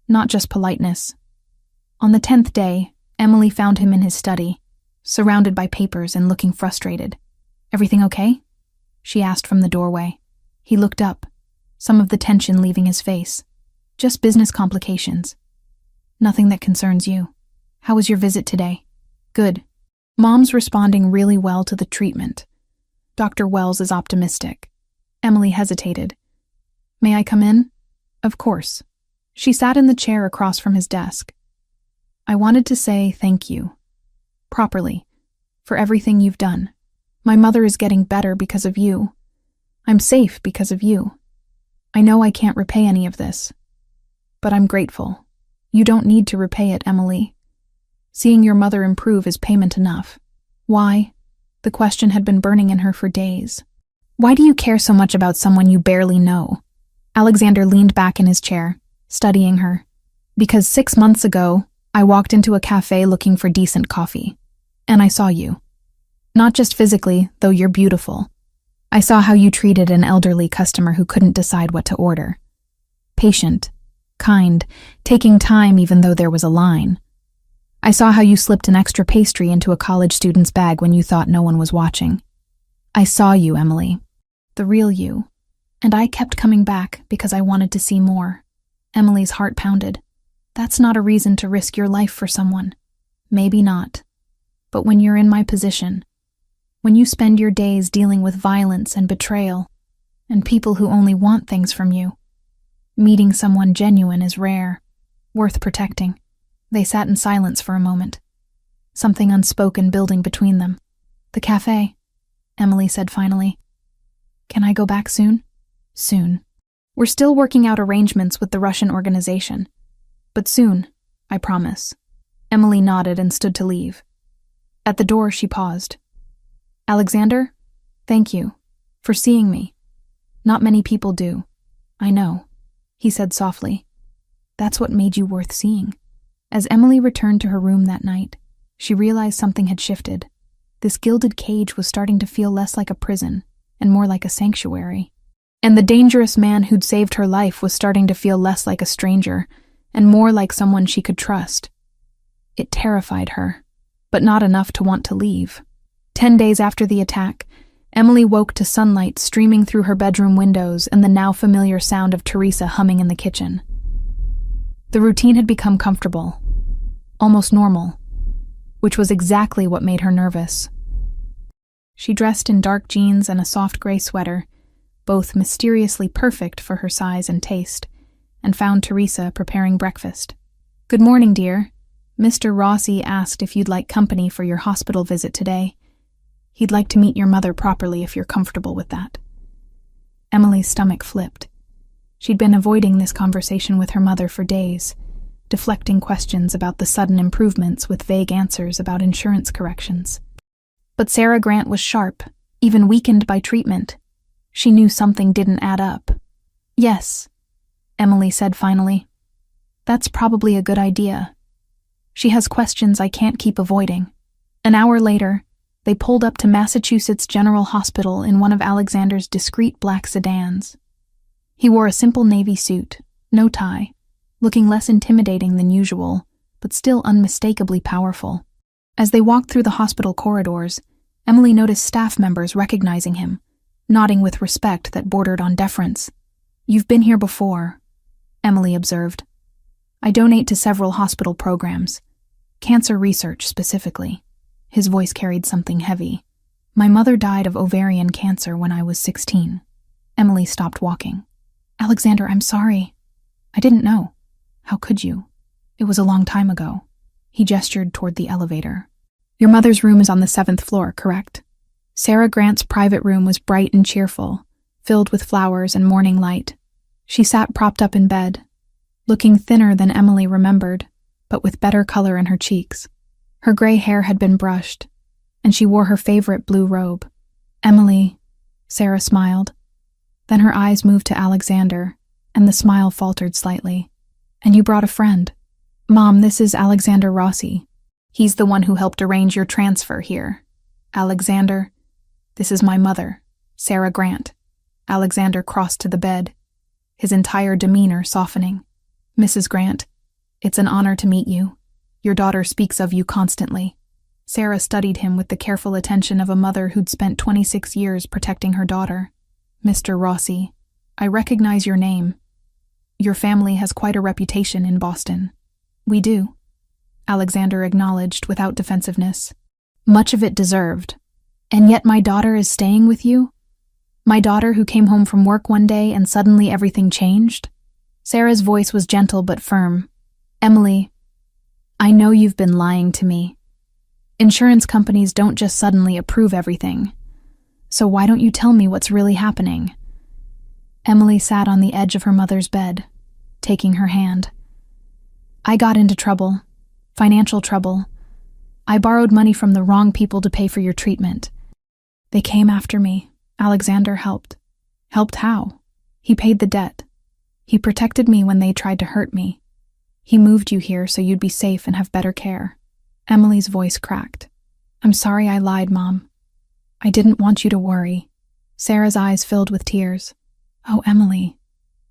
not just politeness. On the 10th day, Emily found him in his study, surrounded by papers and looking frustrated. "Everything okay?" she asked from the doorway. He looked up, some of the tension leaving his face. "Just business complications. Nothing that concerns you. How was your visit today?" "Good. Mom's responding really well to the treatment. Dr. Wells is optimistic. Emily hesitated. May I come in? Of course. She sat in the chair across from his desk. I wanted to say thank you. Properly. For everything you've done. My mother is getting better because of you. I'm safe because of you. I know I can't repay any of this. But I'm grateful. You don't need to repay it, Emily. Seeing your mother improve is payment enough. Why? The question had been burning in her for days. Why do you care so much about someone you barely know? Alexander leaned back in his chair, studying her. Because 6 months ago, I walked into a cafe looking for decent coffee. And I saw you. Not just physically, though you're beautiful. I saw how you treated an elderly customer who couldn't decide what to order. Patient, kind, taking time even though there was a line. I saw how you slipped an extra pastry into a college student's bag when you thought no one was watching. I saw you, Emily. The real you. And I kept coming back because I wanted to see more. Emily's heart pounded. That's not a reason to risk your life for someone. Maybe not. But when you're in my position, when you spend your days dealing with violence and betrayal, and people who only want things from you, meeting someone genuine is rare, worth protecting. They sat in silence for a moment, something unspoken building between them. The cafe, Emily said finally. Can I go back soon? Soon. We're still working out arrangements with the Russian organization. But soon, I promise. Emily nodded and stood to leave. At the door, she paused. Alexander, thank you for seeing me. Not many people do. I know, he said softly. That's what made you worth seeing. As Emily returned to her room that night, she realized something had shifted. This gilded cage was starting to feel less like a prison and more like a sanctuary. And the dangerous man who'd saved her life was starting to feel less like a stranger and more like someone she could trust. It terrified her, but not enough to want to leave. 10 days after the attack, Emily woke to sunlight streaming through her bedroom windows and the now familiar sound of Teresa humming in the kitchen. The routine had become comfortable, almost normal, which was exactly what made her nervous. She dressed in dark jeans and a soft gray sweater, both mysteriously perfect for her size and taste, and found Teresa preparing breakfast. Good morning, dear. Mr. Rossi asked if you'd like company for your hospital visit today. He'd like to meet your mother properly if you're comfortable with that. Emily's stomach flipped. She'd been avoiding this conversation with her mother for days, deflecting questions about the sudden improvements with vague answers about insurance corrections. But Sarah Grant was sharp, even weakened by treatment. She knew something didn't add up. Yes, Emily said finally. That's probably a good idea. She has questions I can't keep avoiding. An hour later, they pulled up to Massachusetts General Hospital in one of Alexander's discreet black sedans. He wore a simple navy suit, no tie, looking less intimidating than usual, but still unmistakably powerful. As they walked through the hospital corridors, Emily noticed staff members recognizing him, nodding with respect that bordered on deference. You've been here before, Emily observed. I donate to several hospital programs, cancer research specifically. His voice carried something heavy. My mother died of ovarian cancer when I was 16. Emily stopped walking. Alexander, I'm sorry. I didn't know. How could you? It was a long time ago. He gestured toward the elevator. Your mother's room is on the 7th floor, correct? Sarah Grant's private room was bright and cheerful, filled with flowers and morning light. She sat propped up in bed, looking thinner than Emily remembered, but with better color in her cheeks. Her gray hair had been brushed, and she wore her favorite blue robe. Emily, Sarah smiled. Then her eyes moved to Alexander, and the smile faltered slightly. And you brought a friend. Mom, this is Alexander Rossi. He's the one who helped arrange your transfer here. Alexander, this is my mother, Sarah Grant. Alexander crossed to the bed, his entire demeanor softening. Mrs. Grant, it's an honor to meet you. Your daughter speaks of you constantly. Sarah studied him with the careful attention of a mother who'd spent 26 years protecting her daughter. Mr. Rossi, I recognize your name. Your family has quite a reputation in Boston. We do, Alexander acknowledged without defensiveness. Much of it deserved. And yet my daughter is staying with you? My daughter who came home from work one day and suddenly everything changed? Sarah's voice was gentle but firm. Emily, I know you've been lying to me. Insurance companies don't just suddenly approve everything. So why don't you tell me what's really happening? Emily sat on the edge of her mother's bed, taking her hand. I got into trouble, financial trouble. I borrowed money from the wrong people to pay for your treatment. They came after me. Alexander helped. Helped how? He paid the debt. He protected me when they tried to hurt me. He moved you here so you'd be safe and have better care. Emily's voice cracked. I'm sorry I lied, Mom. I didn't want you to worry. Sarah's eyes filled with tears. Oh, Emily.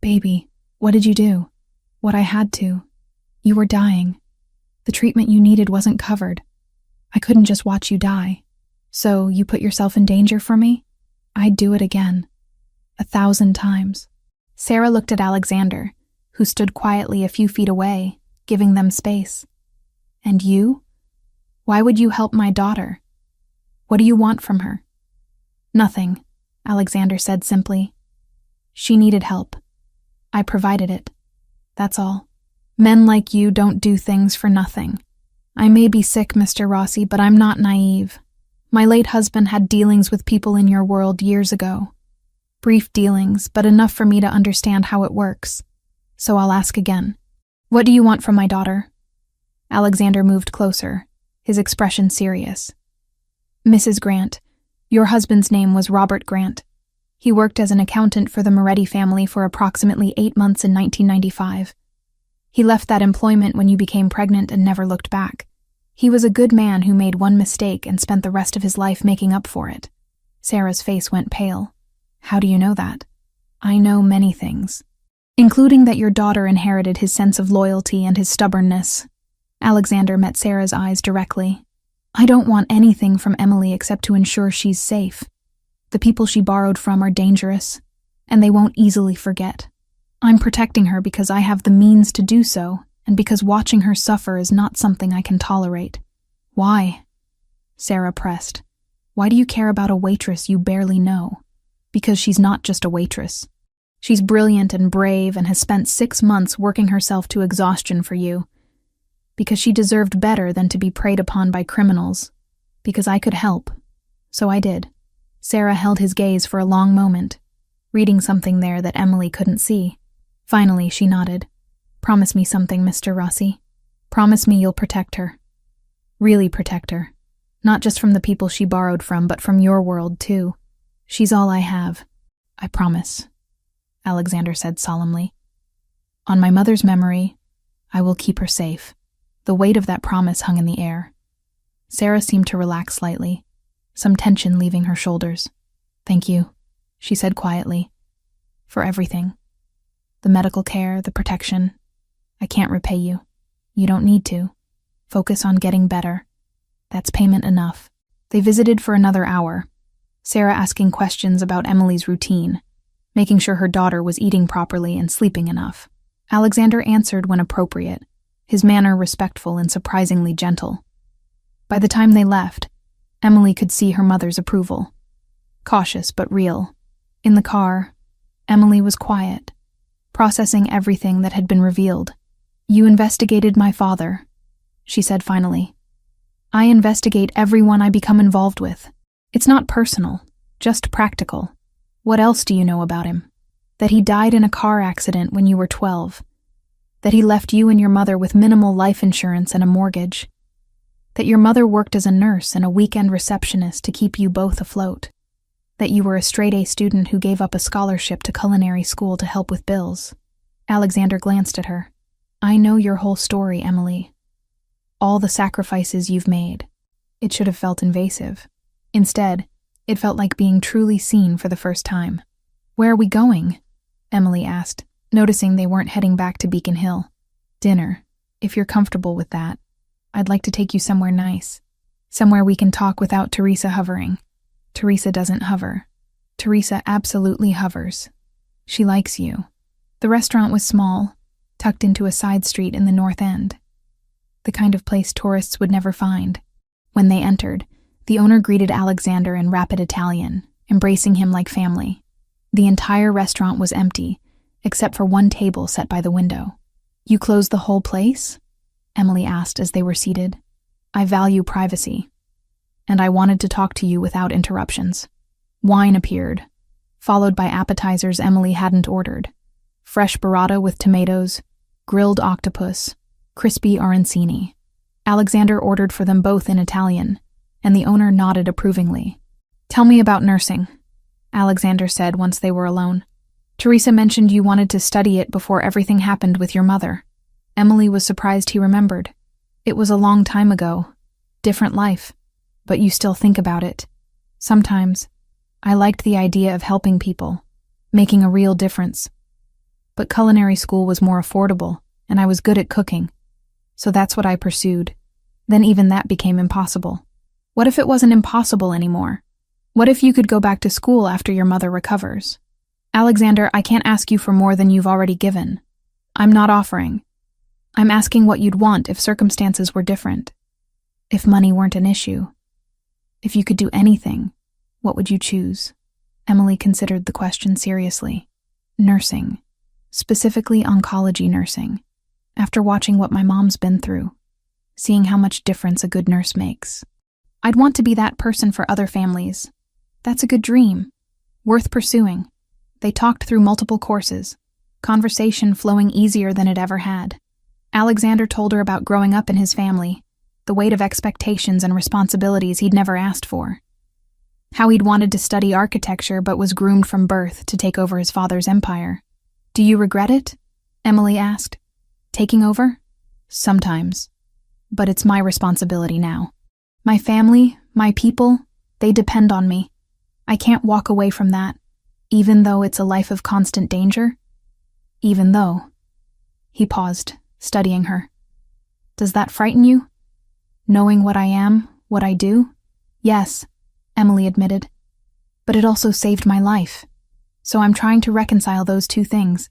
Baby, what did you do? What I had to. You were dying. The treatment you needed wasn't covered. I couldn't just watch you die. So you put yourself in danger for me? I'd do it again. 1,000 times. Sarah looked at Alexander, who stood quietly a few feet away, giving them space. And you? Why would you help my daughter? What do you want from her? Nothing, Alexander said simply. She needed help. I provided it. That's all. Men like you don't do things for nothing. I may be sick, Mr. Rossi, but I'm not naive. My late husband had dealings with people in your world years ago. Brief dealings, but enough for me to understand how it works. So I'll ask again. What do you want from my daughter? Alexander moved closer, his expression serious. Mrs. Grant, your husband's name was Robert Grant. He worked as an accountant for the Moretti family for approximately 8 months in 1995. He left that employment when you became pregnant and never looked back. He was a good man who made one mistake and spent the rest of his life making up for it. Sarah's face went pale. How do you know that? I know many things, including that your daughter inherited his sense of loyalty and his stubbornness. Alexander met Sarah's eyes directly. I don't want anything from Emily except to ensure she's safe. The people she borrowed from are dangerous, and they won't easily forget. I'm protecting her because I have the means to do so, and because watching her suffer is not something I can tolerate. Why? Sarah pressed. Why do you care about a waitress you barely know? Because she's not just a waitress. She's brilliant and brave and has spent 6 months working herself to exhaustion for you. Because she deserved better than to be preyed upon by criminals. Because I could help. So I did. Sarah held his gaze for a long moment, reading something there that Emily couldn't see. Finally, she nodded. Promise me something, Mr. Rossi. Promise me you'll protect her. Really protect her. Not just from the people she borrowed from, but from your world, too. She's all I have. I promise, Alexander said solemnly. On my mother's memory, I will keep her safe. The weight of that promise hung in the air. Sarah seemed to relax slightly, some tension leaving her shoulders. Thank you, she said quietly. For everything. The medical care, the protection. I can't repay you. You don't need to. Focus on getting better. That's payment enough. They visited for another hour, Sarah asking questions about Emily's routine, making sure her daughter was eating properly and sleeping enough. Alexander answered when appropriate, his manner respectful and surprisingly gentle. By the time they left, Emily could see her mother's approval. Cautious but real. In the car, Emily was quiet, processing everything that had been revealed. You investigated my father, she said finally. I investigate everyone I become involved with. It's not personal, just practical. What else do you know about him? That he died in a car accident when you were 12. That he left you and your mother with minimal life insurance and a mortgage. That your mother worked as a nurse and a weekend receptionist to keep you both afloat. That you were a straight-A student who gave up a scholarship to culinary school to help with bills. Alexander glanced at her. I know your whole story, Emily. All the sacrifices you've made. It should have felt invasive. Instead, it felt like being truly seen for the first time. Where are we going? Emily asked, noticing they weren't heading back to Beacon Hill. Dinner, if you're comfortable with that. I'd like to take you somewhere nice. Somewhere we can talk without Teresa hovering. Teresa doesn't hover. Teresa absolutely hovers. She likes you. The restaurant was small, tucked into a side street in the North End. The kind of place tourists would never find. When they entered, The owner greeted Alexander in rapid Italian, embracing him like family. The entire restaurant was empty, except for one table set by the window. "You closed the whole place?" Emily asked as they were seated. "I value privacy, and I wanted to talk to you without interruptions." Wine appeared, followed by appetizers Emily hadn't ordered. Fresh burrata with tomatoes, grilled octopus, crispy arancini. Alexander ordered for them both in Italian, and the owner nodded approvingly. "Tell me about nursing," Alexander said once they were alone. "Teresa mentioned you wanted to study it before everything happened with your mother." Emily was surprised he remembered. It was a long time ago. Different life. But you still think about it. Sometimes. I liked the idea of helping people, making a real difference. But culinary school was more affordable, and I was good at cooking. So that's what I pursued. Then even that became impossible. What if it wasn't impossible anymore? What if you could go back to school after your mother recovers? "Alexander, I can't ask you for more than you've already given. I'm not offering. I'm asking what you'd want if circumstances were different. If money weren't an issue. If you could do anything, what would you choose?" Emily considered the question seriously. "Nursing. Specifically oncology nursing. After watching what my mom's been through, seeing how much difference a good nurse makes. I'd want to be that person for other families. That's a good dream. Worth pursuing." They talked through multiple courses, conversation flowing easier than it ever had. Alexander told her about growing up in his family, the weight of expectations and responsibilities he'd never asked for. How he'd wanted to study architecture but was groomed from birth to take over his father's empire. "Do you regret it?" Emily asked. "Taking over?" "Sometimes. But it's my responsibility now. My family, my people, they depend on me. I can't walk away from that, even though it's a life of constant danger. Even though." He paused, studying her. "Does that frighten you? Knowing what I am, what I do?" "Yes," Emily admitted. "But it also saved my life. So I'm trying to reconcile those two things."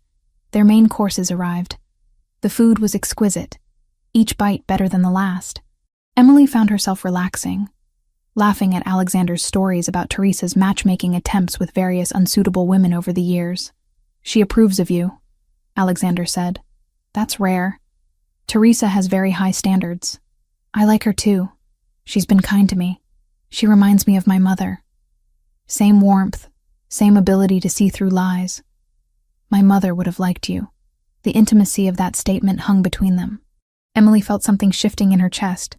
Their main courses arrived. The food was exquisite, each bite better than the last. Emily found herself relaxing, laughing at Alexander's stories about Teresa's matchmaking attempts with various unsuitable women over the years. "She approves of you," Alexander said. "That's rare. Teresa has very high standards. I like her too. She's been kind to me. She reminds me of my mother. Same warmth, same ability to see through lies. My mother would have liked you." The intimacy of that statement hung between them. Emily felt something shifting in her chest,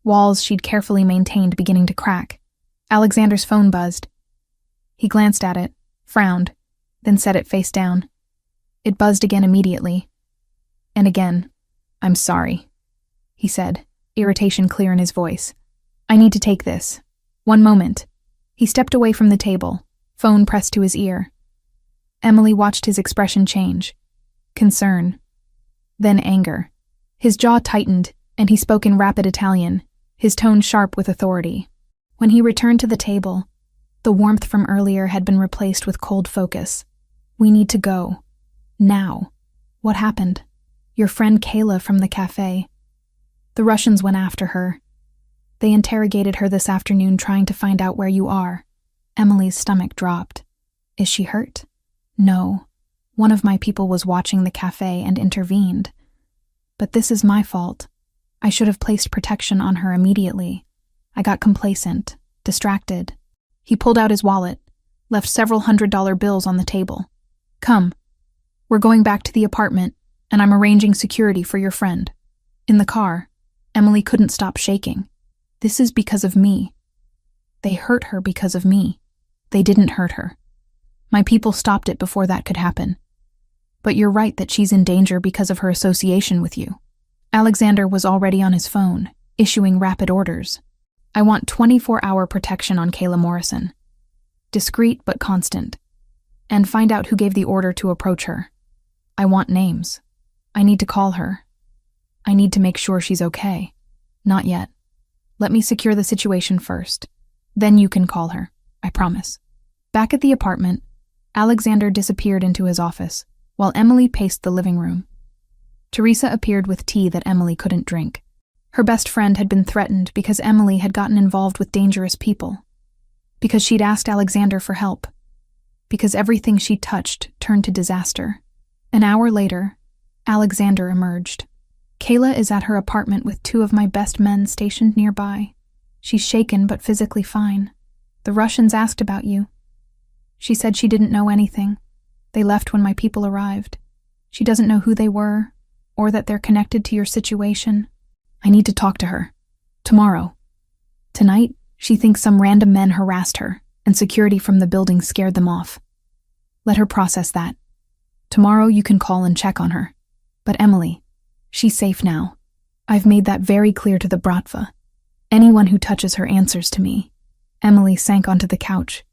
walls she'd carefully maintained beginning to crack. Alexander's phone buzzed. He glanced at it, frowned, then set it face down. It buzzed again immediately. And again. "I'm sorry," he said, irritation clear in his voice. "I need to take this. One moment." He stepped away from the table, phone pressed to his ear. Emily watched his expression change. Concern. Then anger. His jaw tightened, and he spoke in rapid Italian, his tone sharp with authority. When he returned to the table, the warmth from earlier had been replaced with cold focus. "We need to go. Now. What happened?" "Your friend Kayla from the cafe. The Russians went after her. They interrogated her this afternoon trying to find out where you are." Emily's stomach dropped. "Is she hurt?" "No. One of my people was watching the cafe and intervened. But this is my fault. I should have placed protection on her immediately. I got complacent, distracted." He pulled out his wallet, left several $100 bills on the table. "Come. We're going back to the apartment, and I'm arranging security for your friend." In the car, Emily couldn't stop shaking. "This is because of me. They hurt her because of me. They didn't hurt her. My people stopped it before that could happen. But you're right that she's in danger because of her association with you." Alexander was already on his phone, issuing rapid orders. "I want 24-hour protection on Kayla Morrison. Discreet but constant. And find out who gave the order to approach her. I want names. I need to call her. I need to make sure she's okay. Not yet. Let me secure the situation first. Then you can call her. I promise." Back at the apartment, Alexander disappeared into his office, while Emily paced the living room. Teresa appeared with tea that Emily couldn't drink. Her best friend had been threatened because Emily had gotten involved with dangerous people, because she'd asked Alexander for help, because everything she touched turned to disaster. An hour later, Alexander emerged. Kayla is at her apartment with 2 of my best men stationed nearby. She's shaken but physically fine. The Russians asked about you. She said she didn't know anything. They left when my people arrived. She doesn't know who they were, or that they're connected to your situation. I need to talk to her. Tomorrow. Tonight, she thinks some random men harassed her, and security from the building scared them off. Let her process that. Tomorrow you can call and check on her. But Emily, she's safe now. I've made that very clear to the Bratva. Anyone who touches her answers to me. Emily sank onto the couch,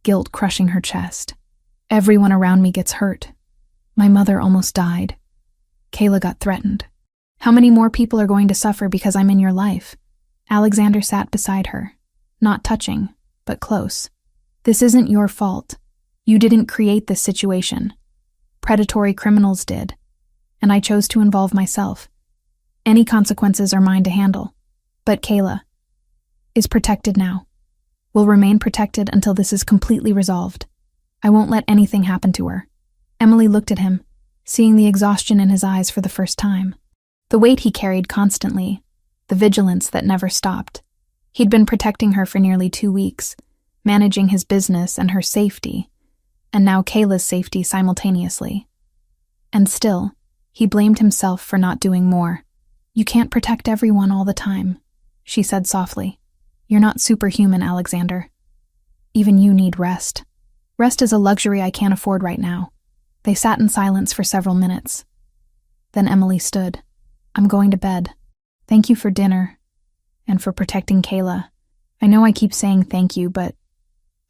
guilt crushing her chest. Everyone around me gets hurt. My mother almost died. Kayla got threatened. How many more people are going to suffer because I'm in your life? Alexander sat beside her, not touching, but close. This isn't your fault. You didn't create this situation. Predatory criminals did, and I chose to involve myself. Any consequences are mine to handle. But Kayla is protected now. Will remain protected until this is completely resolved. I won't let anything happen to her. Emily looked at him, seeing the exhaustion in his eyes for the first time. The weight he carried constantly, the vigilance that never stopped. He'd been protecting her for nearly 2 weeks, managing his business and her safety, and now Kayla's safety simultaneously. And still, he blamed himself for not doing more. You can't protect everyone all the time, she said softly. You're not superhuman, Alexander. Even you need rest. Rest is a luxury I can't afford right now. They sat in silence for several minutes. Then Emily stood. I'm going to bed. Thank you for dinner, and for protecting Kayla. I know I keep saying thank you, but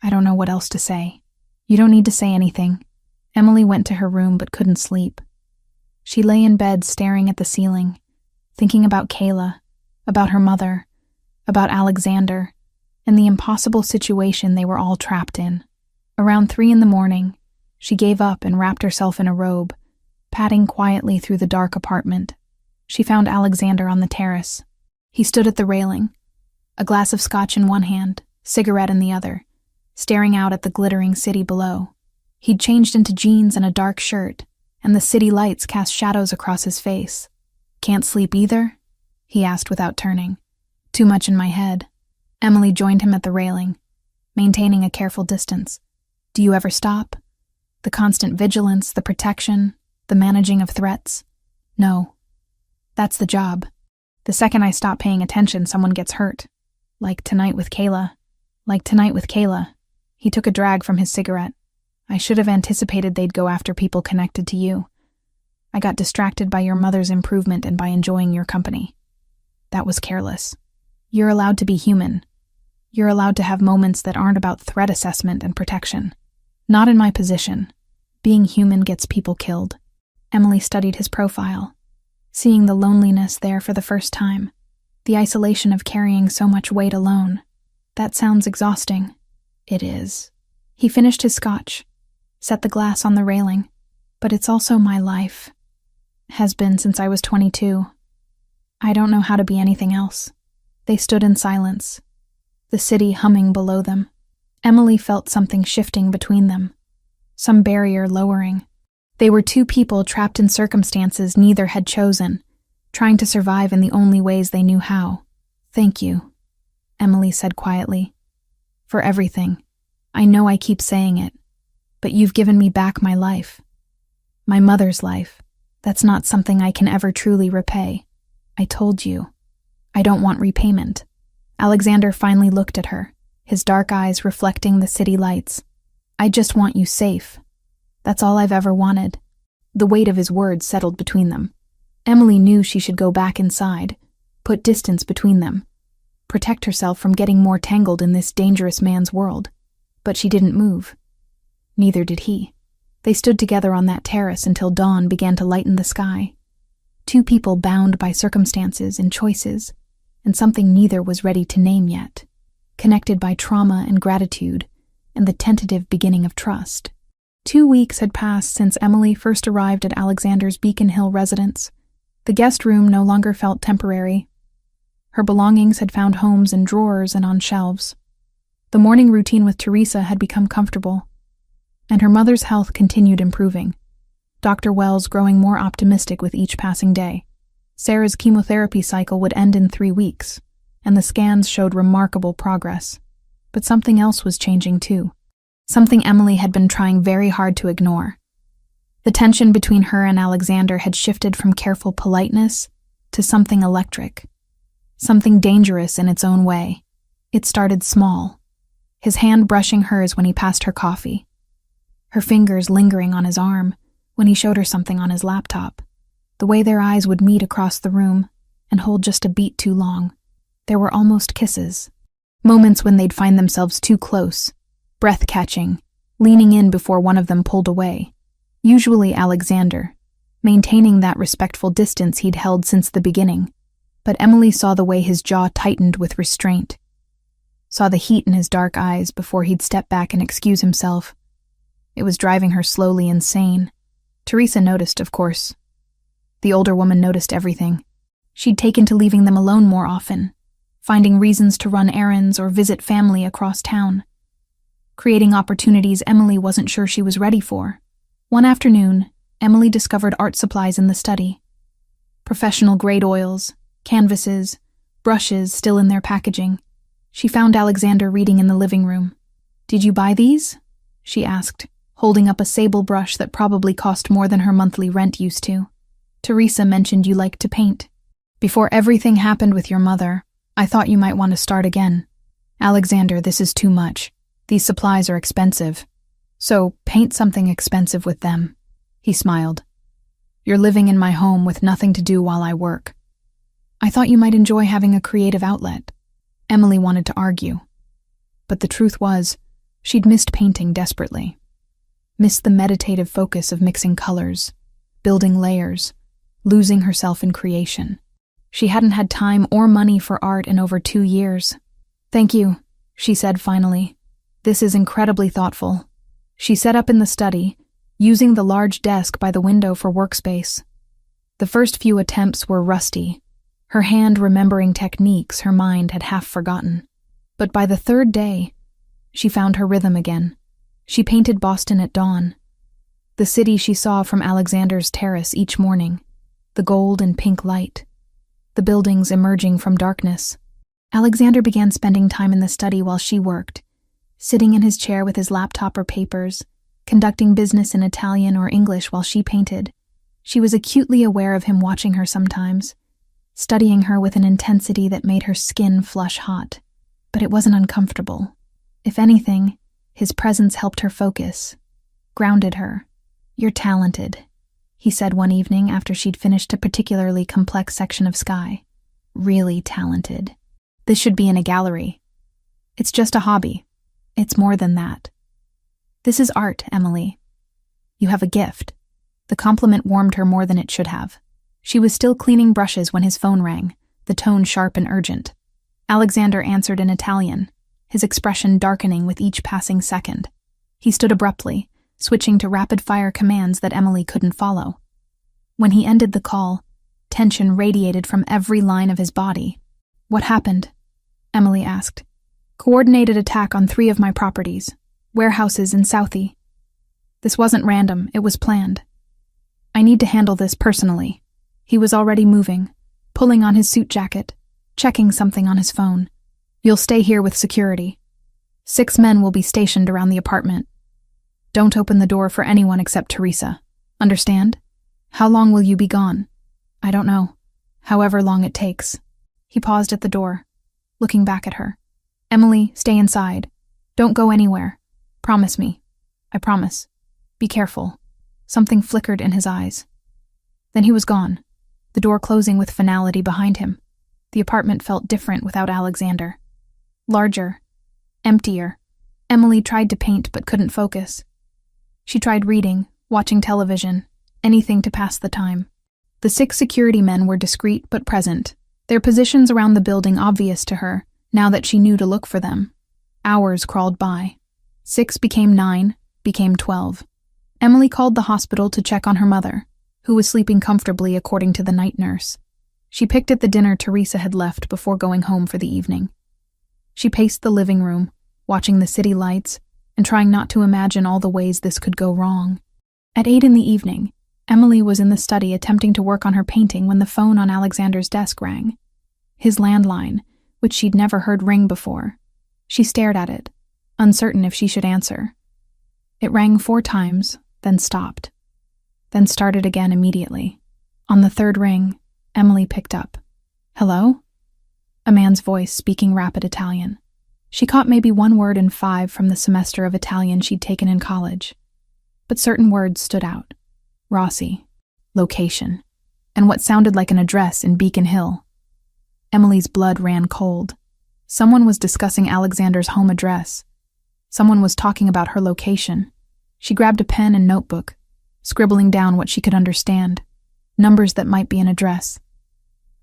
I don't know what else to say. You don't need to say anything. Emily went to her room but couldn't sleep. She lay in bed staring at the ceiling, thinking about Kayla, about her mother, about Alexander, and the impossible situation they were all trapped in. Around 3 a.m, she gave up and wrapped herself in a robe, padding quietly through the dark apartment. She found Alexander on the terrace. He stood at the railing, a glass of scotch in one hand, cigarette in the other, staring out at the glittering city below. He'd changed into jeans and a dark shirt, and the city lights cast shadows across his face. Can't sleep either? He asked without turning. Too much in my head. Emily joined him at the railing, maintaining a careful distance. Do you ever stop? The constant vigilance, the protection, the managing of threats? No. That's the job. The second I stop paying attention, someone gets hurt. Like tonight with Kayla. He took a drag from his cigarette. I should have anticipated they'd go after people connected to you. I got distracted by your mother's improvement and by enjoying your company. That was careless. You're allowed to be human. You're allowed to have moments that aren't about threat assessment and protection. Not in my position. Being human gets people killed. Emily studied his profile, seeing the loneliness there for the first time, the isolation of carrying so much weight alone. That sounds exhausting. It is. He finished his scotch, set the glass on the railing. But it's also my life. Has been since I was 22. I don't know how to be anything else. They stood in silence, the city humming below them. Emily felt something shifting between them, some barrier lowering. They were 2 people trapped in circumstances neither had chosen, trying to survive in the only ways they knew how. Thank you, Emily said quietly. For everything. I know I keep saying it, but you've given me back my life. My mother's life. That's not something I can ever truly repay. I told you. I don't want repayment. Alexander finally looked at her, his dark eyes reflecting the city lights. I just want you safe. That's all I've ever wanted. The weight of his words settled between them. Emily knew she should go back inside, put distance between them, protect herself from getting more tangled in this dangerous man's world. But she didn't move. Neither did he. They stood together on that terrace until dawn began to lighten the sky. 2 people bound by circumstances and choices, and something neither was ready to name yet, connected by trauma and gratitude, and the tentative beginning of trust. 2 weeks had passed since Emily first arrived at Alexander's Beacon Hill residence. The guest room no longer felt temporary. Her belongings had found homes in drawers and on shelves. The morning routine with Teresa had become comfortable, and her mother's health continued improving, Dr. Wells growing more optimistic with each passing day. Sarah's chemotherapy cycle would end in 3 weeks, and the scans showed remarkable progress. But something else was changing too. Something Emily had been trying very hard to ignore. The tension between her and Alexander had shifted from careful politeness to something electric, something dangerous in its own way. It started small, his hand brushing hers when he passed her coffee, her fingers lingering on his arm when he showed her something on his laptop, the way their eyes would meet across the room and hold just a beat too long. There were almost kisses, moments when they'd find themselves too close, breath-catching, leaning in before one of them pulled away. Usually Alexander, maintaining that respectful distance he'd held since the beginning, but Emily saw the way his jaw tightened with restraint, saw the heat in his dark eyes before he'd step back and excuse himself. It was driving her slowly insane. Teresa noticed, of course. The older woman noticed everything. She'd taken to leaving them alone more often, finding reasons to run errands or visit family across town, creating opportunities Emily wasn't sure she was ready for. One afternoon, Emily discovered art supplies in the study. Professional-grade oils, canvases, brushes still in their packaging. She found Alexander reading in the living room. "Did you buy these?" she asked, holding up a sable brush that probably cost more than her monthly rent used to. "Teresa mentioned you liked to paint. Before everything happened with your mother, I thought you might want to start again. Alexander, this is too much. These supplies are expensive. So paint something expensive with them." He smiled. "You're living in my home with nothing to do while I work. I thought you might enjoy having a creative outlet." Emily wanted to argue, but the truth was, she'd missed painting desperately. Missed the meditative focus of mixing colors, building layers, losing herself in creation. She hadn't had time or money for art in over 2 years. "Thank you," she said finally. "This is incredibly thoughtful." She set up in the study, using the large desk by the window for workspace. The first few attempts were rusty, her hand remembering techniques her mind had half forgotten. But by the 3rd day, she found her rhythm again. She painted Boston at dawn, the city she saw from Alexander's terrace each morning, the gold and pink light, the buildings emerging from darkness. Alexander began spending time in the study while she worked, sitting in his chair with his laptop or papers, conducting business in Italian or English while she painted. She was acutely aware of him watching her sometimes, studying her with an intensity that made her skin flush hot. But it wasn't uncomfortable. If anything, his presence helped her focus, grounded her. "You're talented," he said one evening after she'd finished a particularly complex section of sky. "Really talented. This should be in a gallery." "It's just a hobby. It's more than that." "This is art, Emily. You have a gift." The compliment warmed her more than it should have. She was still cleaning brushes when his phone rang, the tone sharp and urgent. Alexander answered in Italian, his expression darkening with each passing second. He stood abruptly, switching to rapid-fire commands that Emily couldn't follow. When he ended the call, tension radiated from every line of his body. "What happened?" Emily asked. "Coordinated attack on 3 of my properties, warehouses in Southie. This wasn't random, it was planned. I need to handle this personally." He was already moving, pulling on his suit jacket, checking something on his phone. "You'll stay here with security. 6 men will be stationed around the apartment. Don't open the door for anyone except Teresa. Understand? How long will you be gone?" "I don't know. However long it takes." He paused at the door, looking back at her. "Emily, stay inside. Don't go anywhere. Promise me." "I promise. Be careful." Something flickered in his eyes. Then he was gone, the door closing with finality behind him. The apartment felt different without Alexander. Larger, emptier. Emily tried to paint but couldn't focus. She tried reading, watching television, anything to pass the time. The 6 security men were discreet but present, their positions around the building obvious to her, now that she knew to look for them. Hours crawled by. 6 became 9, became 12. Emily called the hospital to check on her mother, who was sleeping comfortably according to the night nurse. She picked at the dinner Teresa had left before going home for the evening. She paced the living room, watching the city lights and trying not to imagine all the ways this could go wrong. At 8 in the evening, Emily was in the study attempting to work on her painting when the phone on Alexander's desk rang. His landline, which she'd never heard ring before. She stared at it, uncertain if she should answer. It rang 4 times, then stopped. Then started again immediately. On the 3rd ring, Emily picked up. "Hello?" A man's voice speaking rapid Italian. She caught maybe 1 word in 5 from the semester of Italian she'd taken in college. But certain words stood out. Rossi, location, and what sounded like an address in Beacon Hill. Emily's blood ran cold. Someone was discussing Alexander's home address. Someone was talking about her location. She grabbed a pen and notebook, scribbling down what she could understand, numbers that might be an address.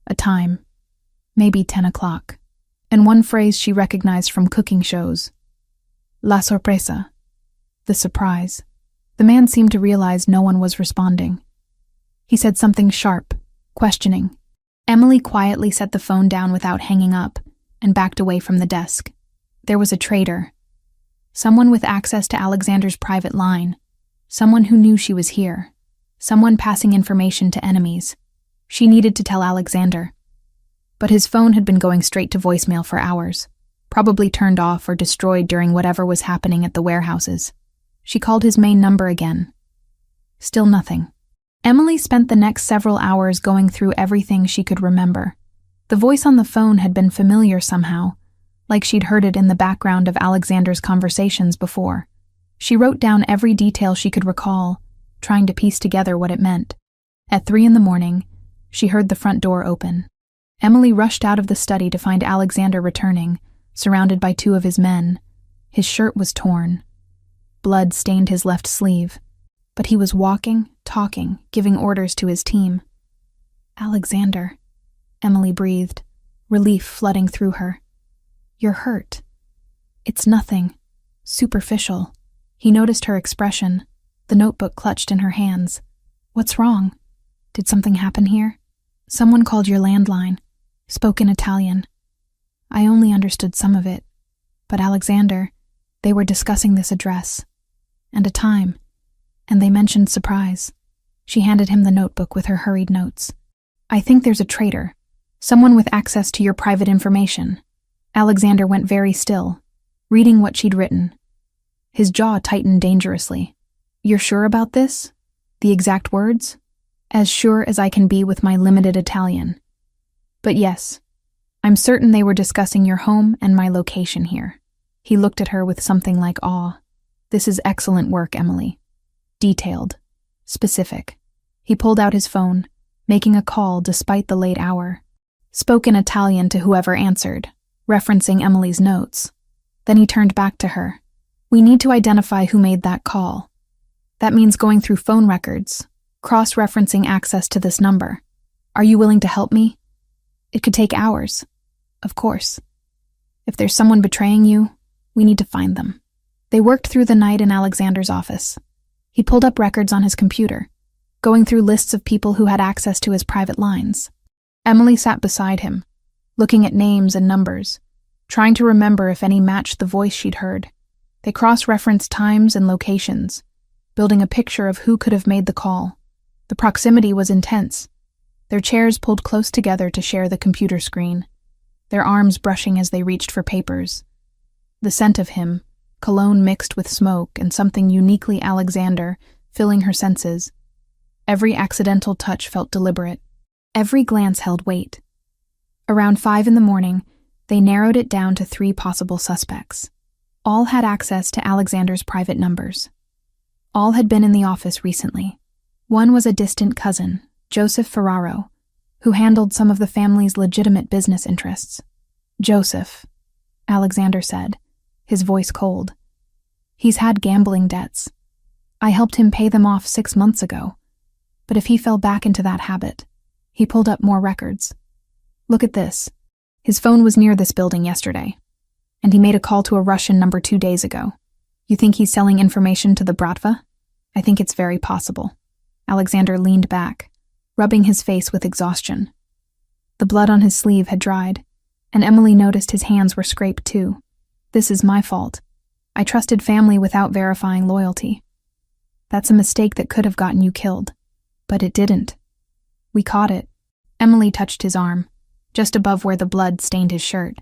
A time, maybe 10 o'clock, and 1 phrase she recognized from cooking shows. La sorpresa, the surprise. The man seemed to realize no one was responding. He said something sharp, questioning. Emily quietly set the phone down without hanging up and backed away from the desk. There was a traitor. Someone with access to Alexander's private line. Someone who knew she was here. Someone passing information to enemies. She needed to tell Alexander. But his phone had been going straight to voicemail for hours, probably turned off or destroyed during whatever was happening at the warehouses. She called his main number again. Still nothing. Emily spent the next several hours going through everything she could remember. The voice on the phone had been familiar somehow, like she'd heard it in the background of Alexander's conversations before. She wrote down every detail she could recall, trying to piece together what it meant. At 3 in the morning, she heard the front door open. Emily rushed out of the study to find Alexander returning, surrounded by 2 of his men. His shirt was torn. Blood stained his left sleeve, but he was walking, talking, giving orders to his team. "Alexander," Emily breathed, relief flooding through her. "You're hurt." "It's nothing. Superficial." He noticed her expression, the notebook clutched in her hands. "What's wrong? Did something happen here?" "Someone called your landline, spoke in Italian. I only understood some of it. But Alexander, they were discussing this address. And a time. And they mentioned surprise." She handed him the notebook with her hurried notes. "I think there's a traitor. Someone with access to your private information." Alexander went very still, reading what she'd written. His jaw tightened dangerously. "You're sure about this? The exact words?" "As sure as I can be with my limited Italian. But yes, I'm certain they were discussing your home and my location here." He looked at her with something like awe. "This is excellent work, Emily. Detailed. Specific." He pulled out his phone, making a call despite the late hour. Spoke in Italian to whoever answered, referencing Emily's notes. Then he turned back to her. "We need to identify who made that call. That means going through phone records, cross-referencing access to this number. Are you willing to help me? It could take hours. Of course. If there's someone betraying you, we need to find them." They worked through the night in Alexander's office. He pulled up records on his computer, going through lists of people who had access to his private lines. Emily sat beside him, looking at names and numbers, trying to remember if any matched the voice she'd heard. They cross-referenced times and locations, building a picture of who could have made the call. The proximity was intense. Their chairs pulled close together to share the computer screen, their arms brushing as they reached for papers. The scent of him, cologne mixed with smoke and something uniquely Alexander, filling her senses. Every accidental touch felt deliberate. Every glance held weight. Around 5 in the morning, they narrowed it down to 3 possible suspects. All had access to Alexander's private numbers. All had been in the office recently. One was a distant cousin, Joseph Ferraro, who handled some of the family's legitimate business interests. "Joseph," Alexander said, his voice cold. "He's had gambling debts. I helped him pay them off 6 months ago. But if he fell back into that habit..." He pulled up more records. "Look at this. His phone was near this building yesterday, and he made a call to a Russian number 2 days ago. You think he's selling information to the Bratva? I think it's very possible." Alexander leaned back, rubbing his face with exhaustion. The blood on his sleeve had dried, and Emily noticed his hands were scraped too. This is my fault. I trusted family without verifying loyalty. That's a mistake that could have gotten you killed. But it didn't. We caught it. Emily touched his arm, just above where the blood stained his shirt.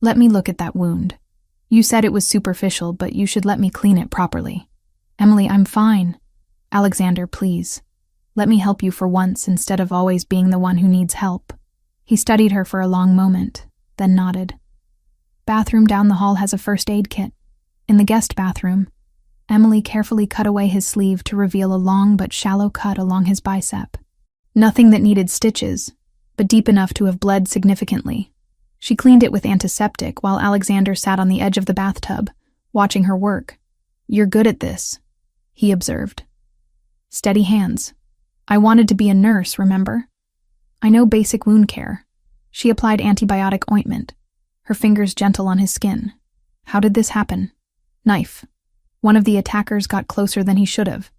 Let me look at that wound. You said it was superficial, but you should let me clean it properly. Emily, I'm fine. Alexander, please. Let me help you for once instead of always being the one who needs help. He studied her for a long moment, then nodded. Bathroom down the hall has a first aid kit. In the guest bathroom, Emily carefully cut away his sleeve to reveal a long but shallow cut along his bicep. Nothing that needed stitches, but deep enough to have bled significantly. She cleaned it with antiseptic while Alexander sat on the edge of the bathtub, watching her work. You're good at this, he observed. Steady hands. I wanted to be a nurse, remember? I know basic wound care. She applied antibiotic ointment, her fingers gentle on his skin. How did this happen? Knife. One of the attackers got closer than he should have.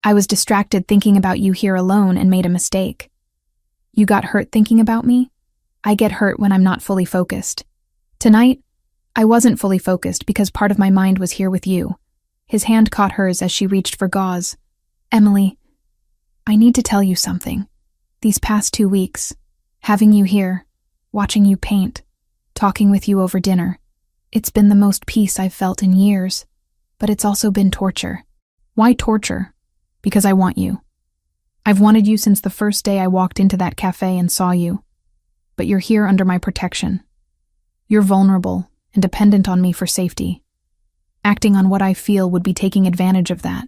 I was distracted thinking about you here alone and made a mistake. You got hurt thinking about me? I get hurt when I'm not fully focused. Tonight, I wasn't fully focused because part of my mind was here with you. His hand caught hers as she reached for gauze. Emily, I need to tell you something. These past 2 weeks, having you here, watching you paint, talking with you over dinner, it's been the most peace I've felt in years, but it's also been torture. Why torture? Because I want you. I've wanted you since the first day I walked into that cafe and saw you. But you're here under my protection. You're vulnerable and dependent on me for safety. Acting on what I feel would be taking advantage of that.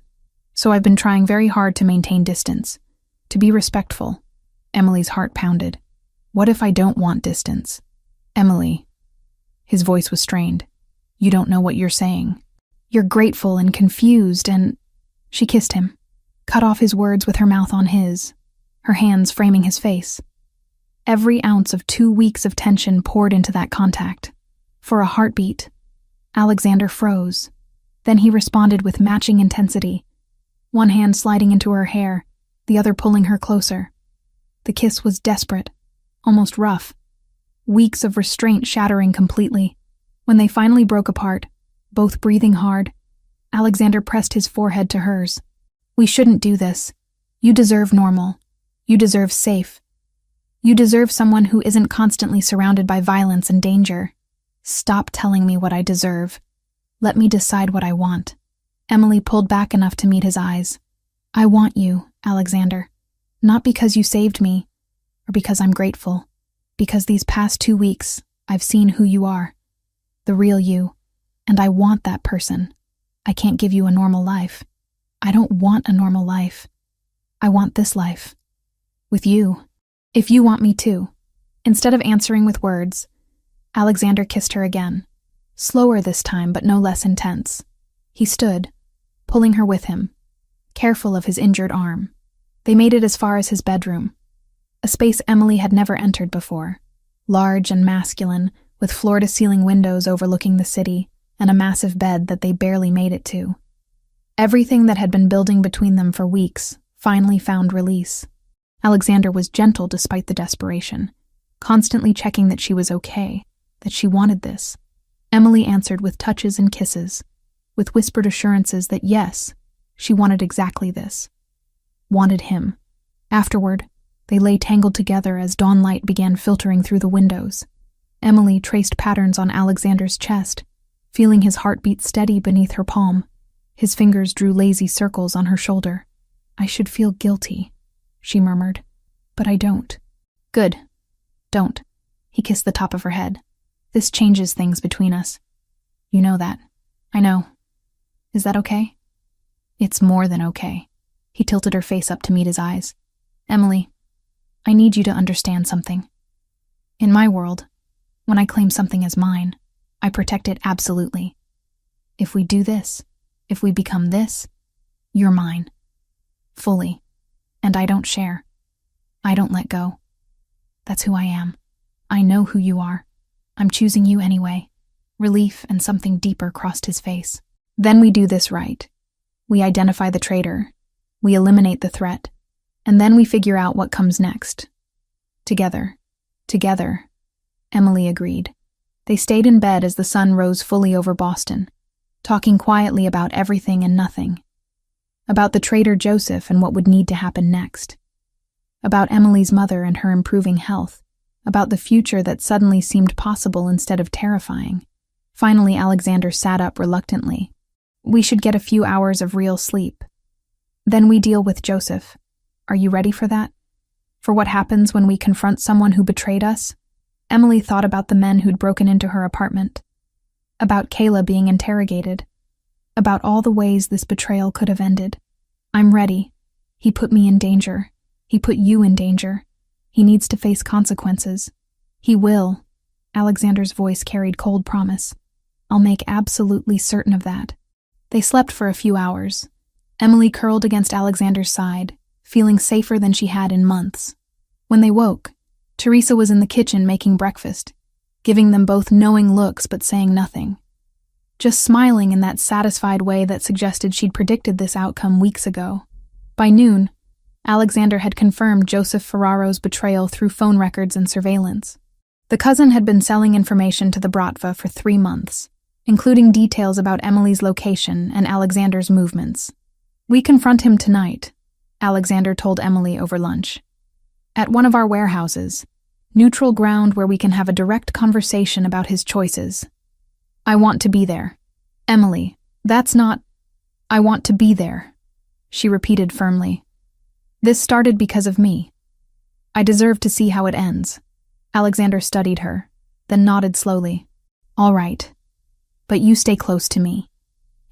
So I've been trying very hard to maintain distance, to be respectful. Emily's heart pounded. What if I don't want distance? Emily. His voice was strained. You don't know what you're saying. You're grateful and confused and... She kissed him, cut off his words with her mouth on his, her hands framing his face. Every ounce of 2 weeks of tension poured into that contact. For a heartbeat, Alexander froze. Then he responded with matching intensity, one hand sliding into her hair, the other pulling her closer. The kiss was desperate, almost rough, weeks of restraint shattering completely. When they finally broke apart, both breathing hard, Alexander pressed his forehead to hers. We shouldn't do this. You deserve normal. You deserve safe. You deserve someone who isn't constantly surrounded by violence and danger. Stop telling me what I deserve. Let me decide what I want. Emily pulled back enough to meet his eyes. I want you, Alexander. Not because you saved me, or because I'm grateful. Because these past 2 weeks, I've seen who you are. The real you. And I want that person. I can't give you a normal life. I don't want a normal life. I want this life. With you. If you want me to. Instead of answering with words, Alexander kissed her again. Slower this time, but no less intense. He stood, pulling her with him, careful of his injured arm. They made it as far as his bedroom, a space Emily had never entered before, large and masculine, with floor-to-ceiling windows overlooking the city, and a massive bed that they barely made it to. Everything that had been building between them for weeks finally found release. Alexander was gentle despite the desperation, constantly checking that she was okay, that she wanted this. Emily answered with touches and kisses, with whispered assurances that yes, she wanted exactly this. Wanted him. Afterward, they lay tangled together as dawn light began filtering through the windows. Emily traced patterns on Alexander's chest, feeling his heartbeat steady beneath her palm. His fingers drew lazy circles on her shoulder. I should feel guilty, she murmured, but I don't. Good. Don't. He kissed the top of her head. This changes things between us. You know that. I know. Is that okay? It's more than okay. He tilted her face up to meet his eyes. Emily, I need you to understand something. In my world, when I claim something as mine, I protect it absolutely. If we do this, if we become this, you're mine. Fully. And I don't share. I don't let go. That's who I am. I know who you are. I'm choosing you anyway. Relief and something deeper crossed his face. Then we do this right. We identify the traitor. We eliminate the threat. And then we figure out what comes next. Together. Together, Emily agreed. They stayed in bed as the sun rose fully over Boston, talking quietly about everything and nothing. About the traitor Joseph and what would need to happen next. About Emily's mother and her improving health. About the future that suddenly seemed possible instead of terrifying. Finally, Alexander sat up reluctantly. We should get a few hours of real sleep. Then we deal with Joseph. Are you ready for that? For what happens when we confront someone who betrayed us? Emily thought about the men who'd broken into her apartment. About Kayla being interrogated. About all the ways this betrayal could have ended. I'm ready. He put me in danger. He put you in danger. He needs to face consequences. He will. Alexander's voice carried cold promise. I'll make absolutely certain of that. They slept for a few hours. Emily curled against Alexander's side, feeling safer than she had in months. When they woke, Teresa was in the kitchen making breakfast, giving them both knowing looks but saying nothing. Just smiling in that satisfied way that suggested she'd predicted this outcome weeks ago. By noon, Alexander had confirmed Joseph Ferraro's betrayal through phone records and surveillance. The cousin had been selling information to the Bratva for 3 months, including details about Emily's location and Alexander's movements. We confront him tonight, Alexander told Emily over lunch. At one of our warehouses, neutral ground where we can have a direct conversation about his choices. I want to be there. Emily, that's not... I want to be there, she repeated firmly. This started because of me. I deserve to see how it ends. Alexander studied her, then nodded slowly. All right. But you stay close to me.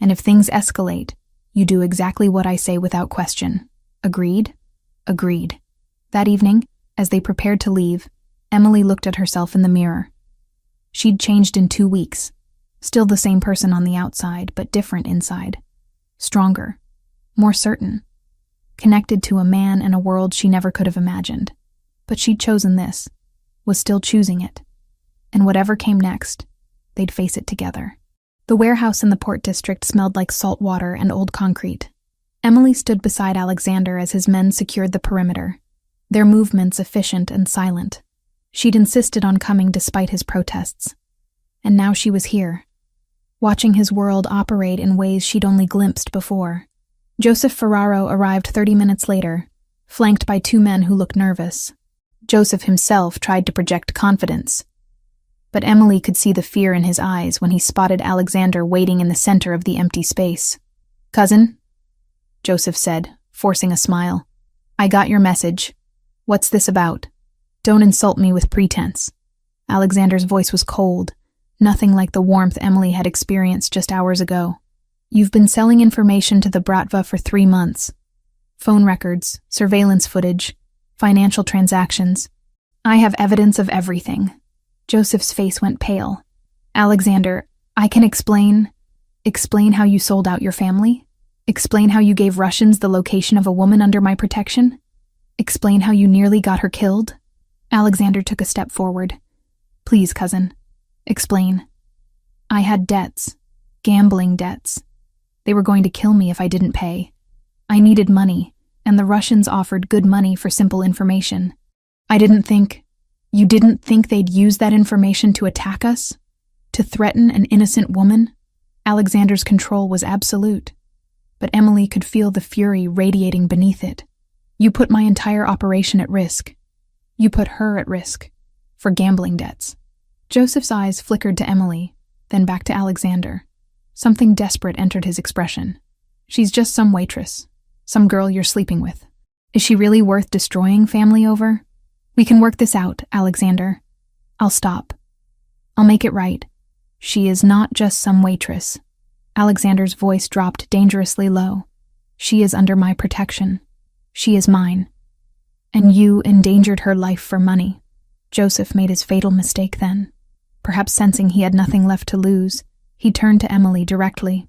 And if things escalate, you do exactly what I say without question. Agreed? Agreed. That evening, as they prepared to leave, Emily looked at herself in the mirror. She'd changed in 2 weeks. Still the same person on the outside, but different inside. Stronger. More certain. Connected to a man and a world she never could have imagined. But she'd chosen this. Was still choosing it. And whatever came next, they'd face it together. The warehouse in the Port District smelled like salt water and old concrete. Emily stood beside Alexander as his men secured the perimeter, their movements efficient and silent. She'd insisted on coming despite his protests. And now she was here, watching his world operate in ways she'd only glimpsed before. Joseph Ferraro arrived 30 minutes later, flanked by 2 men who looked nervous. Joseph himself tried to project confidence, but Emily could see the fear in his eyes when he spotted Alexander waiting in the center of the empty space. Cousin, Joseph said, forcing a smile. I got your message. What's this about? Don't insult me with pretense. Alexander's voice was cold, nothing like the warmth Emily had experienced just hours ago. You've been selling information to the Bratva for 3 months. Phone records, surveillance footage, financial transactions. I have evidence of everything. Joseph's face went pale. Alexander, I can explain how you sold out your family? Explain how you gave Russians the location of a woman under my protection? Explain how you nearly got her killed? Alexander took a step forward. Please, cousin. Explain. I had debts. Gambling debts. They were going to kill me if I didn't pay. I needed money, and the Russians offered good money for simple information. You didn't think they'd use that information to attack us? To threaten an innocent woman? Alexander's control was absolute, but Emily could feel the fury radiating beneath it. You put my entire operation at risk. You put her at risk. For gambling debts. Joseph's eyes flickered to Emily, then back to Alexander. Something desperate entered his expression. She's just some waitress. Some girl you're sleeping with. Is she really worth destroying family over? We can work this out, Alexander. I'll stop. I'll make it right. She is not just some waitress. Alexander's voice dropped dangerously low. She is under my protection. She is mine. And you endangered her life for money. Joseph made his fatal mistake then. Perhaps sensing he had nothing left to lose, he turned to Emily directly.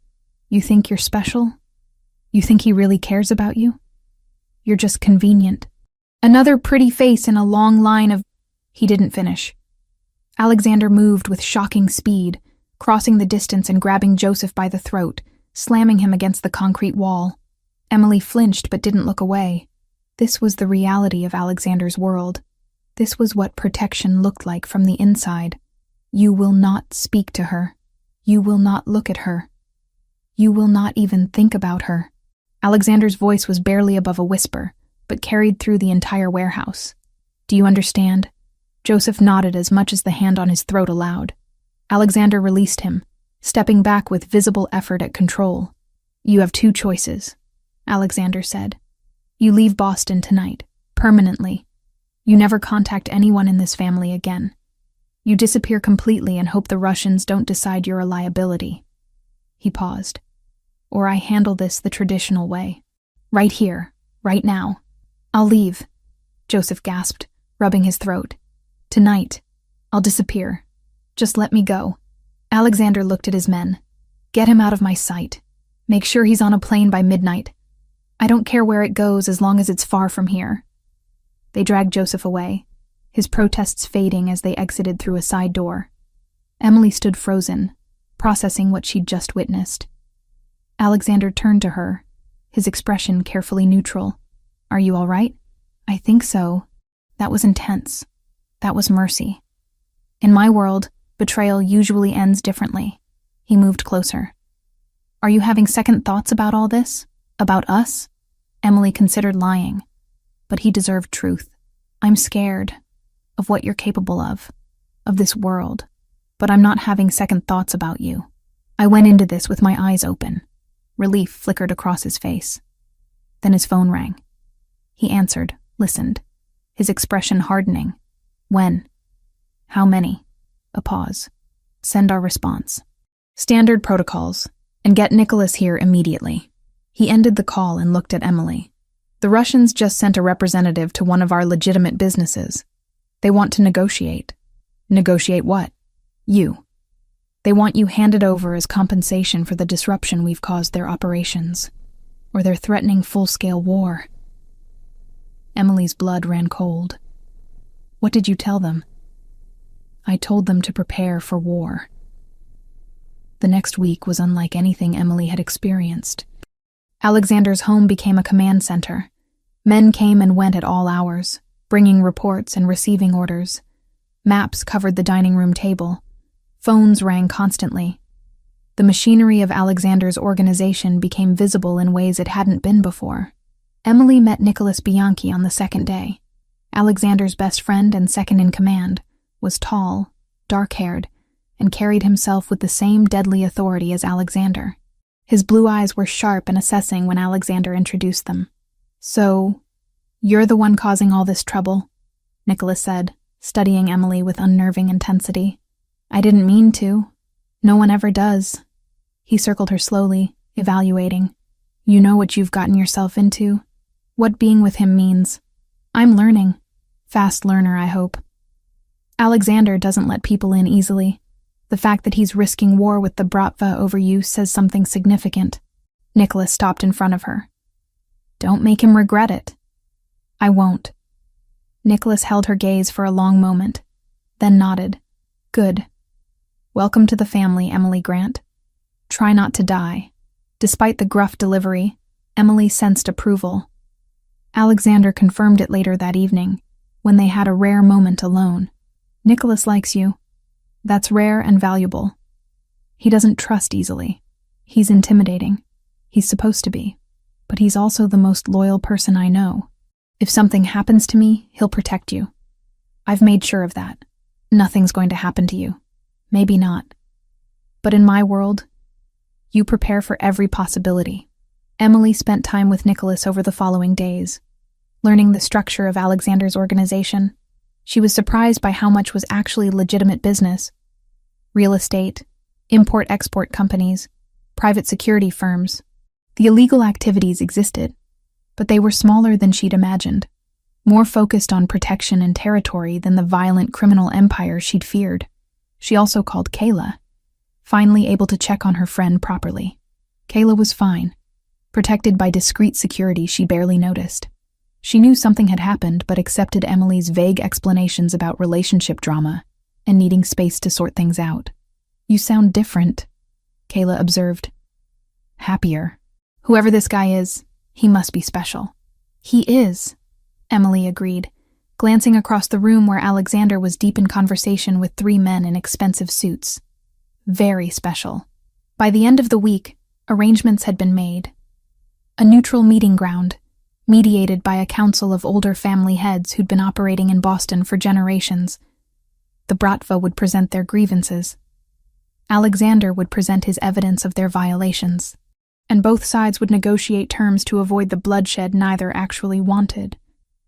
You think you're special? You think he really cares about you? You're just convenient. Another pretty face in a long line of... He didn't finish. Alexander moved with shocking speed, crossing the distance and grabbing Joseph by the throat, slamming him against the concrete wall. Emily flinched but didn't look away. This was the reality of Alexander's world. This was what protection looked like from the inside. You will not speak to her. You will not look at her. You will not even think about her. Alexander's voice was barely above a whisper, but carried through the entire warehouse. Do you understand? Joseph nodded as much as the hand on his throat allowed. Alexander released him, stepping back with visible effort at control. You have two choices, Alexander said. You leave Boston tonight, permanently. You never contact anyone in this family again. You disappear completely and hope the Russians don't decide you're a liability. He paused. Or I handle this the traditional way. Right here, right now. I'll leave, Joseph gasped, rubbing his throat. Tonight, I'll disappear. Just let me go. Alexander looked at his men. Get him out of my sight. Make sure he's on a plane by midnight. I don't care where it goes as long as it's far from here. They dragged Joseph away, his protests fading as they exited through a side door. Emily stood frozen, processing what she'd just witnessed. Alexander turned to her, his expression carefully neutral. Are you all right? I think so. That was intense. That was mercy. In my world, betrayal usually ends differently. He moved closer. Are you having second thoughts about all this? About us? Emily considered lying. But he deserved truth. I'm scared of what you're capable of this world. But I'm not having second thoughts about you. I went into this with my eyes open. Relief flickered across his face. Then his phone rang. He answered, listened, his expression hardening. When? How many? A pause. Send our response. Standard protocols. And get Nicholas here immediately. He ended the call and looked at Emily. The Russians just sent a representative to one of our legitimate businesses. They want to negotiate. Negotiate what? You. They want you handed over as compensation for the disruption we've caused their operations. Or they're threatening full-scale war. Emily's blood ran cold. What did you tell them? I told them to prepare for war. The next week was unlike anything Emily had experienced. Alexander's home became a command center. Men came and went at all hours, bringing reports and receiving orders. Maps covered the dining room table. Phones rang constantly. The machinery of Alexander's organization became visible in ways it hadn't been before. Emily met Nicholas Bianchi on the second day. Alexander's best friend and second in command, was tall, dark-haired, and carried himself with the same deadly authority as Alexander. His blue eyes were sharp and assessing when Alexander introduced them. So, you're the one causing all this trouble, Nicholas said, studying Emily with unnerving intensity. I didn't mean to. No one ever does. He circled her slowly, evaluating. You know what you've gotten yourself into? What being with him means. I'm learning. Fast learner, I hope. Alexander doesn't let people in easily. The fact that he's risking war with the Bratva over you says something significant. Nicholas stopped in front of her. Don't make him regret it. I won't. Nicholas held her gaze for a long moment, then nodded. Good. Welcome to the family, Emily Grant. Try not to die. Despite the gruff delivery, Emily sensed approval. Alexander confirmed it later that evening, when they had a rare moment alone. Nicholas likes you. That's rare and valuable. He doesn't trust easily. He's intimidating. He's supposed to be. But he's also the most loyal person I know. If something happens to me, he'll protect you. I've made sure of that. Nothing's going to happen to you. Maybe not. But in my world, you prepare for every possibility. Emily spent time with Nicholas over the following days, learning the structure of Alexander's organization. She was surprised by how much was actually legitimate business. Real estate, import-export companies, private security firms. The illegal activities existed, but they were smaller than she'd imagined, more focused on protection and territory than the violent criminal empire she'd feared. She also called Kayla, finally able to check on her friend properly. Kayla was fine, protected by discreet security she barely noticed. She knew something had happened, but accepted Emily's vague explanations about relationship drama and needing space to sort things out. You sound different, Kayla observed. Happier. Whoever this guy is, he must be special. He is, Emily agreed, glancing across the room where Alexander was deep in conversation with 3 men in expensive suits. Very special. By the end of the week, arrangements had been made. A neutral meeting ground, mediated by a council of older family heads who'd been operating in Boston for generations. The Bratva would present their grievances. Alexander would present his evidence of their violations, and both sides would negotiate terms to avoid the bloodshed neither actually wanted.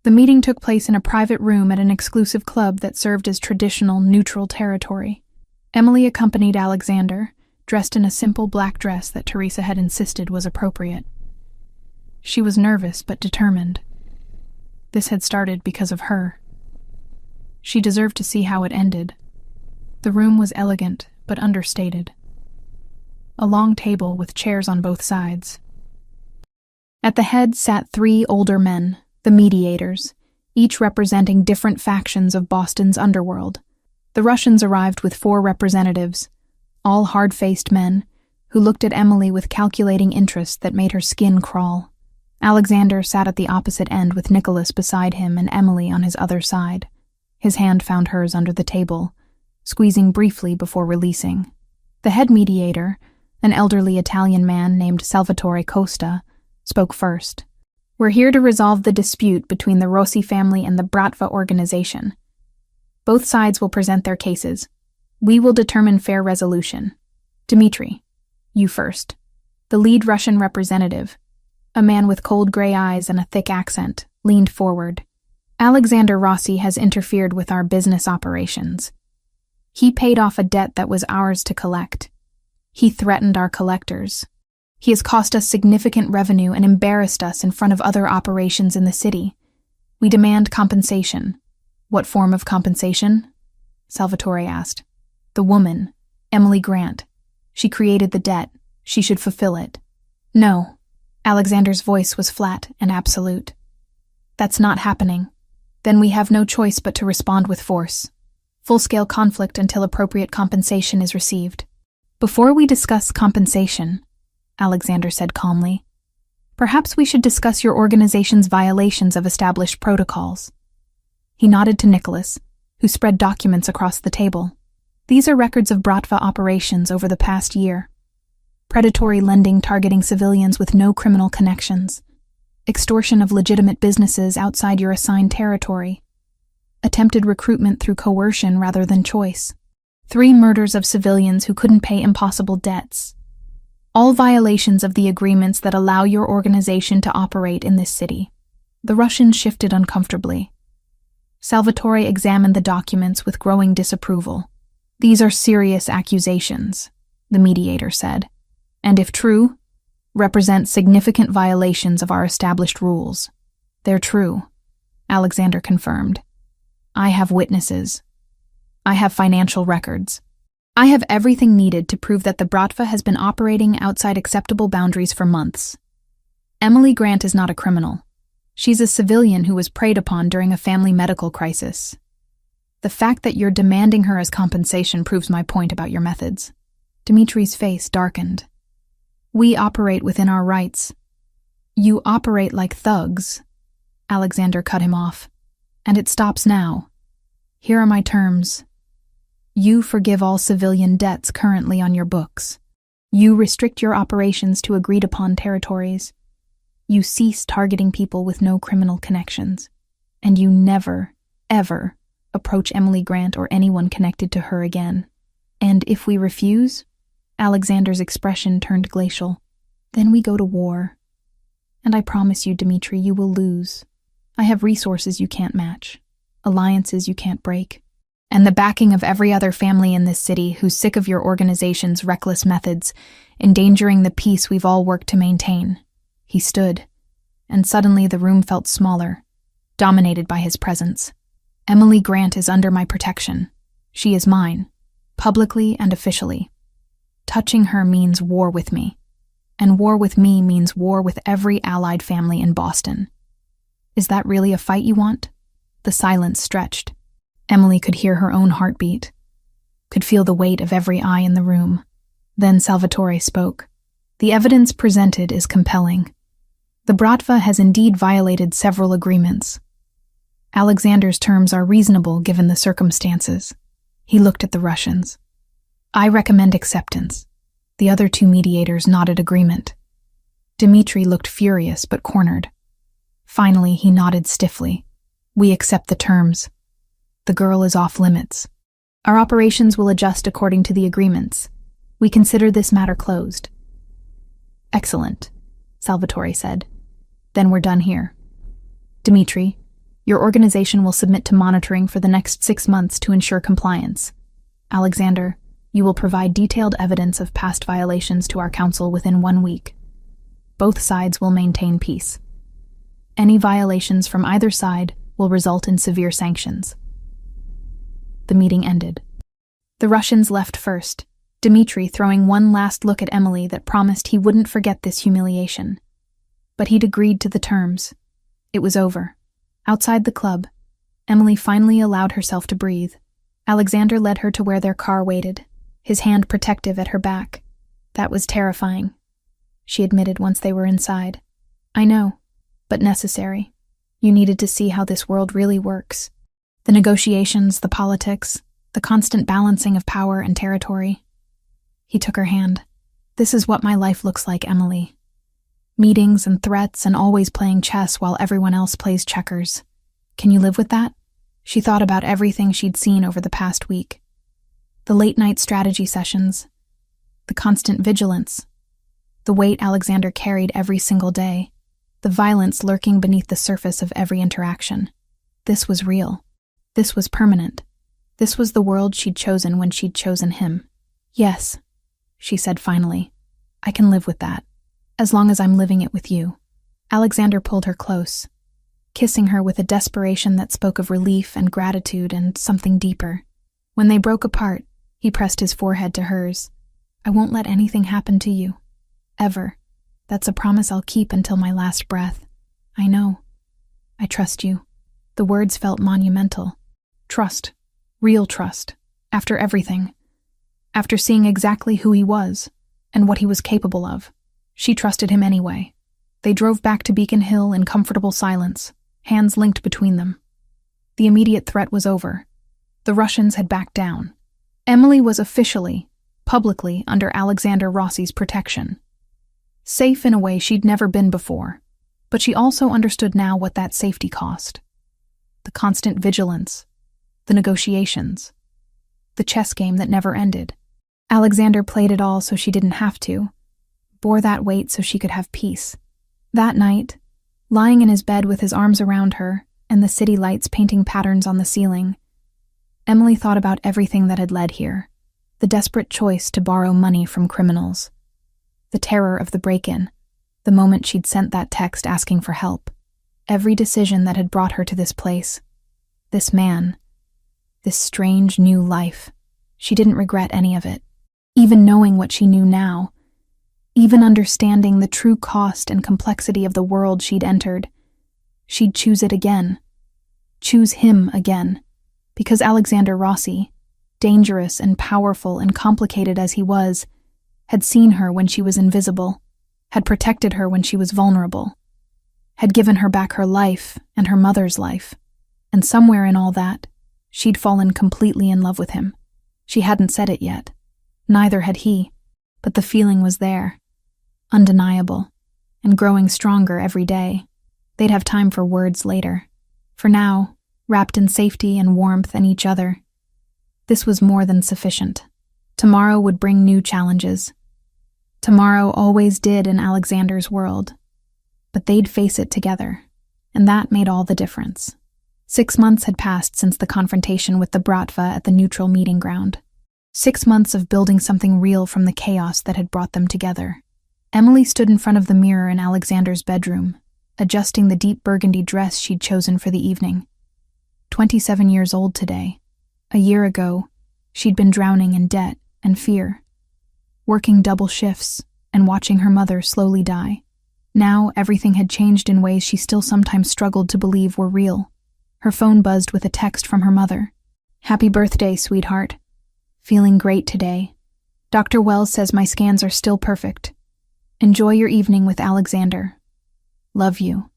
The meeting took place in a private room at an exclusive club that served as traditional, neutral territory. Emily accompanied Alexander, dressed in a simple black dress that Teresa had insisted was appropriate. She was nervous but determined. This had started because of her. She deserved to see how it ended. The room was elegant but understated. A long table with chairs on both sides. At the head sat 3 older men, the mediators, each representing different factions of Boston's underworld. The Russians arrived with 4 representatives, all hard-faced men, who looked at Emily with calculating interest that made her skin crawl. Alexander sat at the opposite end with Nicholas beside him and Emily on his other side. His hand found hers under the table, squeezing briefly before releasing. The head mediator, an elderly Italian man named Salvatore Costa, spoke first. "We're here to resolve the dispute between the Rossi family and the Bratva organization. Both sides will present their cases. We will determine fair resolution. Dmitri, you first." The lead Russian representative, a man with cold gray eyes and a thick accent, leaned forward. "Alexander Rossi has interfered with our business operations. He paid off a debt that was ours to collect. He threatened our collectors. He has cost us significant revenue and embarrassed us in front of other operations in the city. We demand compensation." "What form of compensation?" Salvatore asked. "The woman, Emily Grant. She created the debt. She should fulfill it." "No." Alexander's voice was flat and absolute. "That's not happening. Then we have no choice but to respond with force. Full-scale conflict until appropriate compensation is received." "Before we discuss compensation," Alexander said calmly, "perhaps we should discuss your organization's violations of established protocols." He nodded to Nicholas, who spread documents across the table. "These are records of Bratva operations over the past year. Predatory lending targeting civilians with no criminal connections. Extortion of legitimate businesses outside your assigned territory. Attempted recruitment through coercion rather than choice. 3 murders of civilians who couldn't pay impossible debts. All violations of the agreements that allow your organization to operate in this city." The Russian shifted uncomfortably. Salvatore examined the documents with growing disapproval. "These are serious accusations," the mediator said, "and if true, represent significant violations of our established rules." "They're true," Alexander confirmed. "I have witnesses. I have financial records. I have everything needed to prove that the Bratva has been operating outside acceptable boundaries for months. Emily Grant is not a criminal. She's a civilian who was preyed upon during a family medical crisis. The fact that you're demanding her as compensation proves my point about your methods." Dmitri's face darkened. "We operate within our rights." "You operate like thugs," Alexander cut him off. "And it stops now. Here are my terms. You forgive all civilian debts currently on your books. You restrict your operations to agreed-upon territories. You cease targeting people with no criminal connections. And you never, ever approach Emily Grant or anyone connected to her again. And if we refuse," Alexander's expression turned glacial, "then we go to war. And I promise you, Dmitri, you will lose. I have resources you can't match, alliances you can't break, and the backing of every other family in this city who's sick of your organization's reckless methods, endangering the peace we've all worked to maintain." He stood, and suddenly the room felt smaller, dominated by his presence. "Emily Grant is under my protection. She is mine, publicly and officially. Touching her means war with me, and war with me means war with every allied family in Boston. Is that really a fight you want?" The silence stretched. Emily could hear her own heartbeat, could feel the weight of every eye in the room. Then Salvatore spoke. "The evidence presented is compelling. The Bratva has indeed violated several agreements. Alexander's terms are reasonable given the circumstances. He looked at the Russians. I recommend acceptance. The other two mediators nodded agreement. Dmitri looked furious but cornered. Finally, he nodded stiffly. We accept the terms. The girl is off limits. Our operations will adjust according to the agreements. We consider this matter closed. Excellent, Salvatore said. Then we're done here. Dmitri, your organization will submit to monitoring for the next 6 months to ensure compliance. Alexander, you will provide detailed evidence of past violations to our council within 1 week. Both sides will maintain peace. Any violations from either side will result in severe sanctions. The meeting ended. The Russians left first, Dmitri throwing one last look at Emily that promised he wouldn't forget this humiliation. But he'd agreed to the terms. It was over. Outside the club, Emily finally allowed herself to breathe. Alexander led her to where their car waited, his hand protective at her back. That was terrifying, she admitted once they were inside. I know, but necessary. You needed to see how this world really works. The negotiations, the politics, the constant balancing of power and territory. He took her hand. This is what my life looks like, Emily. Meetings and threats and always playing chess while everyone else plays checkers. Can you live with that? She thought about everything she'd seen over the past week. The late-night strategy sessions, the constant vigilance, the weight Alexander carried every single day, the violence lurking beneath the surface of every interaction. This was real. This was permanent. This was the world she'd chosen when she'd chosen him. Yes, she said finally. I can live with that. As long as I'm living it with you. Alexander pulled her close, kissing her with a desperation that spoke of relief and gratitude and something deeper. When they broke apart, he pressed his forehead to hers. I won't let anything happen to you. Ever. That's a promise I'll keep until my last breath. I know. I trust you. The words felt monumental. Trust. Real trust. After everything. After seeing exactly who he was and what he was capable of. She trusted him anyway. They drove back to Beacon Hill in comfortable silence, hands linked between them. The immediate threat was over. The Russians had backed down. Emily was officially, publicly, under Alexander Rossi's protection. Safe in a way she'd never been before, but she also understood now what that safety cost. The constant vigilance, the negotiations, the chess game that never ended. Alexander played it all so she didn't have to, bore that weight so she could have peace. That night, lying in his bed with his arms around her and the city lights painting patterns on the ceiling, Emily thought about everything that had led here, the desperate choice to borrow money from criminals, the terror of the break-in, the moment she'd sent that text asking for help, every decision that had brought her to this place, this man, this strange new life. She didn't regret any of it, even knowing what she knew now. Even understanding the true cost and complexity of the world she'd entered, she'd choose it again. Choose him again. Because Alexander Rossi, dangerous and powerful and complicated as he was, had seen her when she was invisible, had protected her when she was vulnerable, had given her back her life and her mother's life. And somewhere in all that, she'd fallen completely in love with him. She hadn't said it yet. Neither had he, but the feeling was there. Undeniable, and growing stronger every day. They'd have time for words later. For now, wrapped in safety and warmth and each other, this was more than sufficient. Tomorrow would bring new challenges. Tomorrow always did in Alexander's world. But they'd face it together, and that made all the difference. 6 months had passed since the confrontation with the Bratva at the neutral meeting ground. 6 months of building something real from the chaos that had brought them together. Emily stood in front of the mirror in Alexander's bedroom, adjusting the deep burgundy dress she'd chosen for the evening. 27 years old today. A year ago, she'd been drowning in debt and fear, working double shifts and watching her mother slowly die. Now, everything had changed in ways she still sometimes struggled to believe were real. Her phone buzzed with a text from her mother. Happy birthday, sweetheart. Feeling great today. Dr. Wells says my scans are still perfect. Enjoy your evening with Alexander. Love you.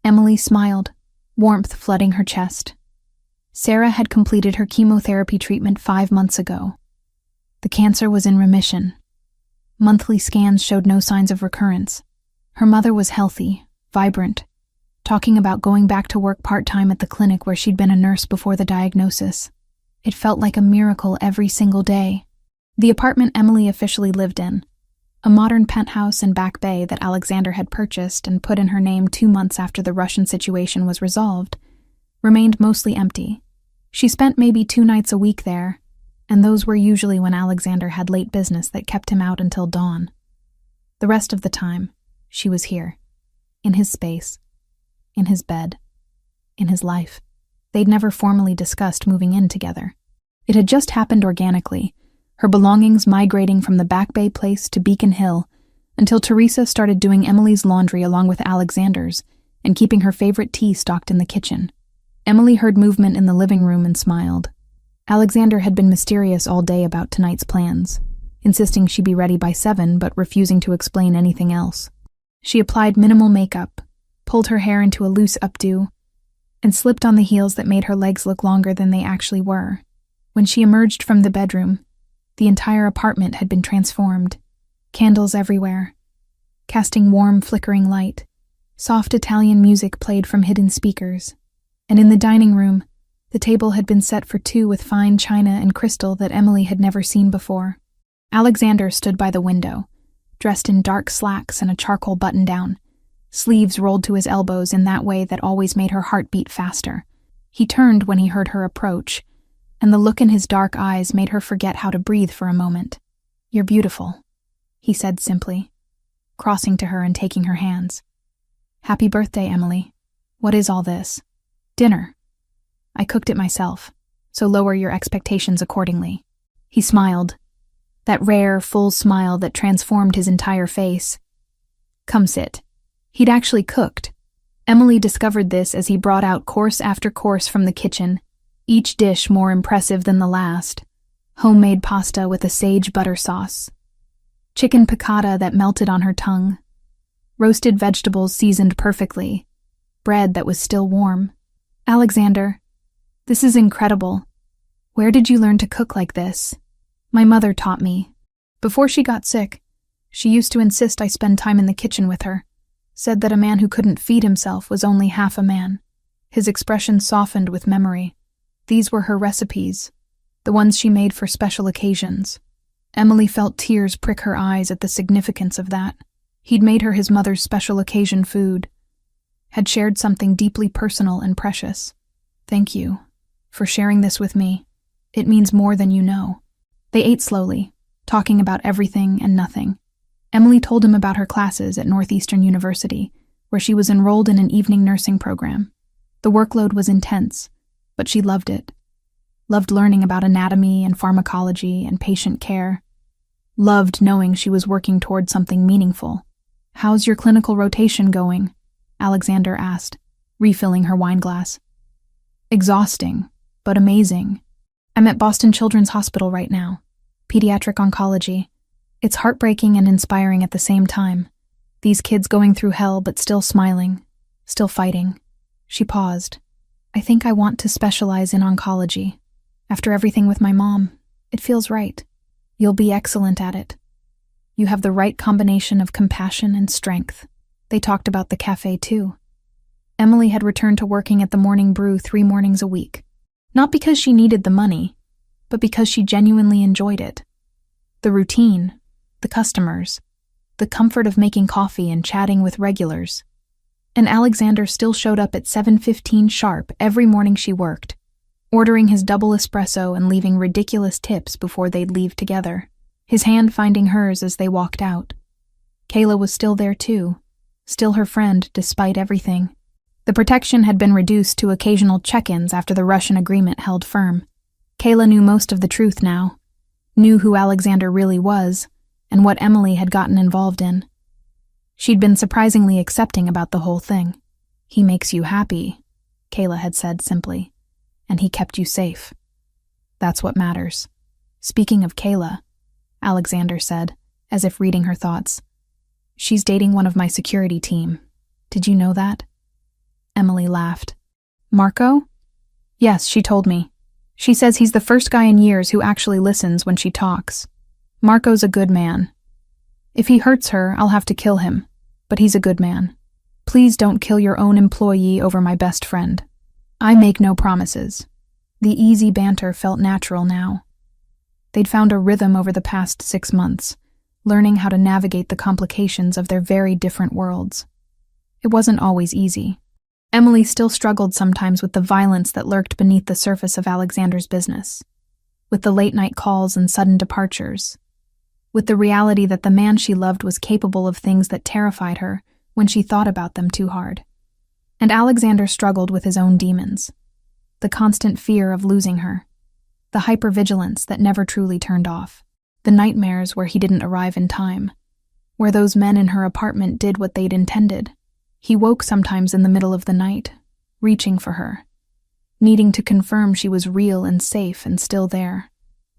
Emily smiled, warmth flooding her chest. Sarah had completed her chemotherapy treatment 5 months ago. The cancer was in remission. Monthly scans showed no signs of recurrence. Her mother was healthy, vibrant, talking about going back to work part-time at the clinic where she'd been a nurse before the diagnosis. It felt like a miracle every single day. The apartment Emily officially lived in, a modern penthouse in Back Bay that Alexander had purchased and put in her name 2 months after the Russian situation was resolved, remained mostly empty. She spent maybe 2 nights a week there, and those were usually when Alexander had late business that kept him out until dawn. The rest of the time, she was here, in his space, in his bed, in his life. They'd never formally discussed moving in together. It had just happened organically, her belongings migrating from the Back Bay place to Beacon Hill, until Teresa started doing Emily's laundry along with Alexander's and keeping her favorite tea stocked in the kitchen. Emily heard movement in the living room and smiled. Alexander had been mysterious all day about tonight's plans, insisting she be ready by 7 but refusing to explain anything else. She applied minimal makeup, pulled her hair into a loose updo, and slipped on the heels that made her legs look longer than they actually were. When she emerged from the bedroom, the entire apartment had been transformed. Candles everywhere, casting warm, flickering light. Soft Italian music played from hidden speakers. And in the dining room, the table had been set for 2 with fine china and crystal that Emily had never seen before. Alexander stood by the window, dressed in dark slacks and a charcoal button-down, sleeves rolled to his elbows in that way that always made her heart beat faster. He turned when he heard her approach, and the look in his dark eyes made her forget how to breathe for a moment. "You're beautiful," he said simply, crossing to her and taking her hands. "Happy birthday, Emily. What is all this?" "Dinner. I cooked it myself, so lower your expectations accordingly." He smiled, that rare, full smile that transformed his entire face. "Come sit." He'd actually cooked. Emily discovered this as he brought out course after course from the kitchen, each dish more impressive than the last. Homemade pasta with a sage butter sauce, chicken piccata that melted on her tongue, roasted vegetables seasoned perfectly, bread that was still warm. "Alexander, this is incredible. Where did you learn to cook like this?" "My mother taught me. Before she got sick, she used to insist I spend time in the kitchen with her. Said that a man who couldn't feed himself was only half a man." His expression softened with memory. These were her recipes, the ones she made for special occasions. Emily felt tears prick her eyes at the significance of that. He'd made her his mother's special occasion food, had shared something deeply personal and precious. "Thank you for sharing this with me. It means more than you know." They ate slowly, talking about everything and nothing. Emily told him about her classes at Northeastern University, where she was enrolled in an evening nursing program. The workload was intense, but she loved it. Loved learning about anatomy and pharmacology and patient care. Loved knowing she was working toward something meaningful. "How's your clinical rotation going?" Alexander asked, refilling her wine glass. "Exhausting, but amazing. I'm at Boston Children's Hospital right now. Pediatric oncology. It's heartbreaking and inspiring at the same time. These kids going through hell but still smiling, still fighting." She paused. "I think I want to specialize in oncology. After everything with my mom, it feels right. You'll be excellent at it. You have the right combination of compassion and strength." They talked about the cafe too. Emily had returned to working at the Morning Brew 3 mornings a week. Not because she needed the money, but because she genuinely enjoyed it. The routine, the customers, the comfort of making coffee and chatting with regulars. And Alexander still showed up at 7:15 sharp every morning she worked, ordering his double espresso and leaving ridiculous tips before they'd leave together, his hand finding hers as they walked out. Kayla was still there too, still her friend despite everything. The protection had been reduced to occasional check-ins after the Russian agreement held firm. Kayla knew most of the truth now, knew who Alexander really was, and what Emily had gotten involved in. She'd been surprisingly accepting about the whole thing. "He makes you happy," Kayla had said simply, "and he kept you safe. That's what matters." "Speaking of Kayla," Alexander said, as if reading her thoughts, "she's dating one of my security team. Did you know that?" Emily laughed. Marco? Yes, she told me. She says he's the first guy in years who actually listens when she talks. Marco's a good man. If he hurts her, I'll have to kill him, but he's a good man. Please don't kill your own employee over my best friend. I make no promises. The easy banter felt natural now. They'd found a rhythm over the past 6 months, learning how to navigate the complications of their very different worlds. It wasn't always easy. Emily still struggled sometimes with the violence that lurked beneath the surface of Alexander's business, with the late-night calls and sudden departures, with the reality that the man she loved was capable of things that terrified her when she thought about them too hard. And Alexander struggled with his own demons, the constant fear of losing her, the hypervigilance that never truly turned off, the nightmares where he didn't arrive in time, where those men in her apartment did what they'd intended. He woke sometimes in the middle of the night, reaching for her, needing to confirm she was real and safe and still there.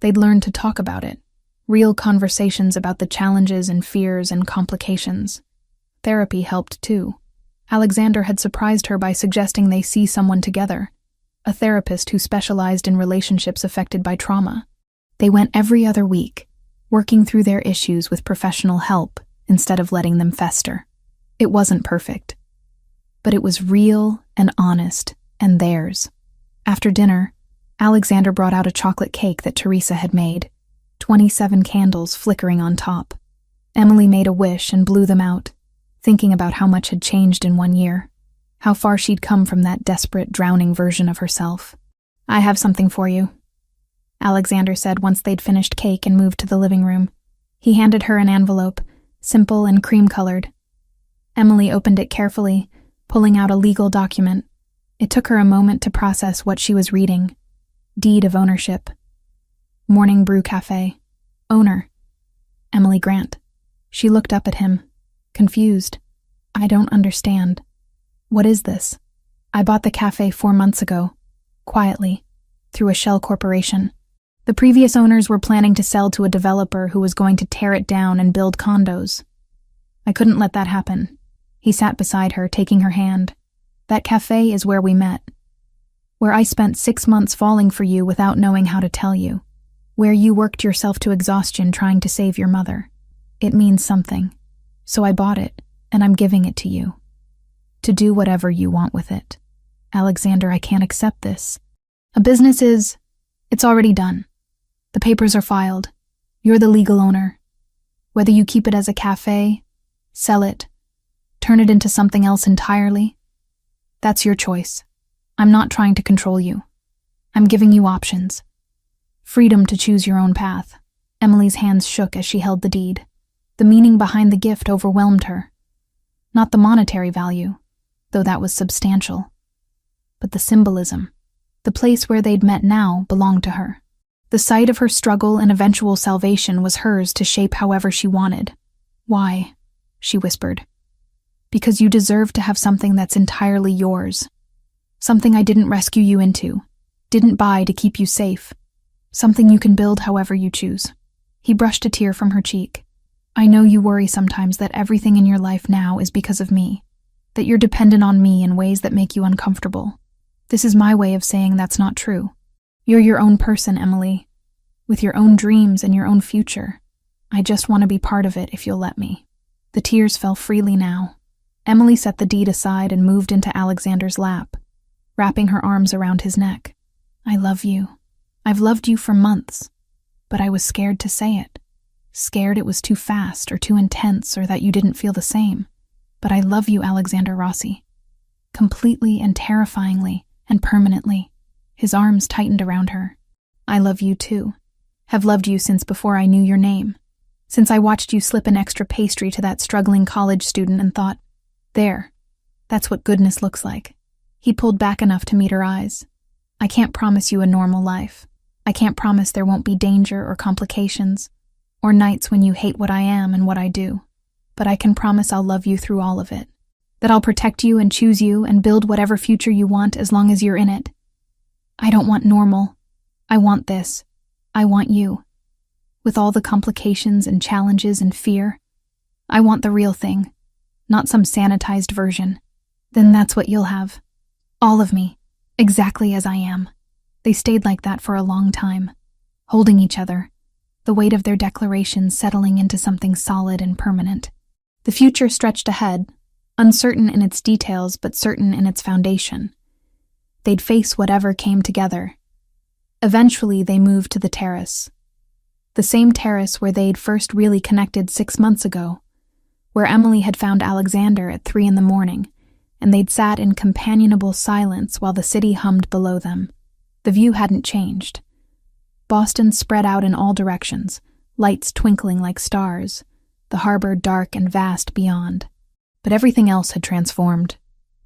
They'd learned to talk about it, real conversations about the challenges and fears and complications. Therapy helped too. Alexander had surprised her by suggesting they see someone together, a therapist who specialized in relationships affected by trauma. They went every other week, working through their issues with professional help instead of letting them fester. It wasn't perfect, but it was real and honest and theirs. After dinner, Alexander brought out a chocolate cake that Teresa had made, 27 candles flickering on top. Emily made a wish and blew them out, thinking about how much had changed in 1 year, how far she'd come from that desperate, drowning version of herself. "I have something for you," Alexander said once they'd finished cake and moved to the living room. He handed her an envelope, simple and cream-colored. Emily opened it carefully, pulling out a legal document. It took her a moment to process what she was reading. Deed of ownership. Morning Brew Cafe. Owner. Emily Grant. She looked up at him, confused. "I don't understand. What is this?" "I bought the cafe 4 months ago, quietly, through a shell corporation. The previous owners were planning to sell to a developer who was going to tear it down and build condos. I couldn't let that happen." He sat beside her, taking her hand. "That cafe is where we met. Where I spent 6 months falling for you without knowing how to tell you. Where you worked yourself to exhaustion trying to save your mother. It means something. So I bought it, and I'm giving it to you. To do whatever you want with it." "Alexander, I can't accept this. A business it's already done. The papers are filed. You're the legal owner. Whether you keep it as a cafe, sell it, turn it into something else entirely, that's your choice. I'm not trying to control you. I'm giving you options. Freedom to choose your own path." Emily's hands shook as she held the deed. The meaning behind the gift overwhelmed her. Not the monetary value, though that was substantial, but the symbolism. The place where they'd met now belonged to her. The site of her struggle and eventual salvation was hers to shape however she wanted. "Why?" she whispered. "Because you deserve to have something that's entirely yours. Something I didn't rescue you into, didn't buy to keep you safe. Something you can build however you choose." He brushed a tear from her cheek. "I know you worry sometimes that everything in your life now is because of me, that you're dependent on me in ways that make you uncomfortable. This is my way of saying that's not true. You're your own person, Emily, with your own dreams and your own future. I just want to be part of it if you'll let me." The tears fell freely now. Emily set the deed aside and moved into Alexander's lap, wrapping her arms around his neck. "I love you. I've loved you for months, but I was scared to say it. Scared it was too fast or too intense or that you didn't feel the same. But I love you, Alexander Rossi. Completely and terrifyingly and permanently." His arms tightened around her. "I love you too. Have loved you since before I knew your name. Since I watched you slip an extra pastry to that struggling college student and thought, there, that's what goodness looks like." He pulled back enough to meet her eyes. "I can't promise you a normal life. I can't promise there won't be danger or complications, or nights when you hate what I am and what I do. But I can promise I'll love you through all of it. That I'll protect you and choose you and build whatever future you want as long as you're in it. I don't want normal. I want this. I want you. With all the complications and challenges and fear. I want the real thing, not some sanitized version. Then that's what you'll have. All of me. exactly as I am. They stayed like that for a long time, holding each other, the weight of their declarations settling into something solid and permanent. The future stretched ahead, uncertain in its details but certain in its foundation. They'd face whatever came together. Eventually, they moved to the terrace. The same terrace where they'd first really connected 6 months ago, where Emily had found Alexander at 3 a.m, and they'd sat in companionable silence while the city hummed below them. The view hadn't changed. Boston spread out in all directions, lights twinkling like stars, the harbor dark and vast beyond. But everything else had transformed.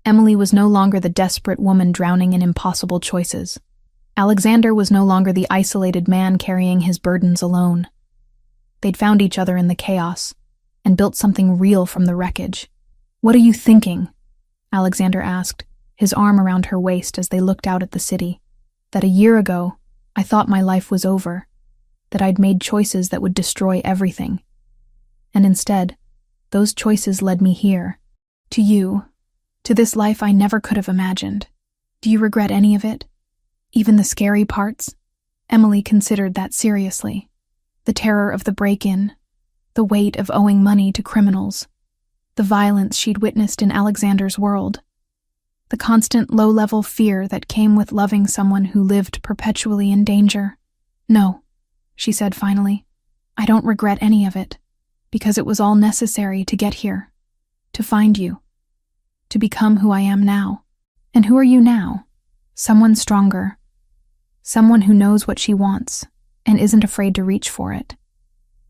Emily was no longer the desperate woman drowning in impossible choices. Alexander was no longer the isolated man carrying his burdens alone. They'd found each other in the chaos and built something real from the wreckage. "What are you thinking?" Alexander asked, his arm around her waist as they looked out at the city. "That a year ago, I thought my life was over, that I'd made choices that would destroy everything. And instead, those choices led me here, to you, to this life I never could have imagined. Do you regret any of it? Even the scary parts?" Emily considered that seriously. The terror of the break-in, the weight of owing money to criminals, the violence she'd witnessed in Alexander's world, the constant low-level fear that came with loving someone who lived perpetually in danger. "No," she said finally, "I don't regret any of it, because it was all necessary to get here, to find you, to become who I am now." "And who are you now?" "Someone stronger. Someone who knows what she wants and isn't afraid to reach for it.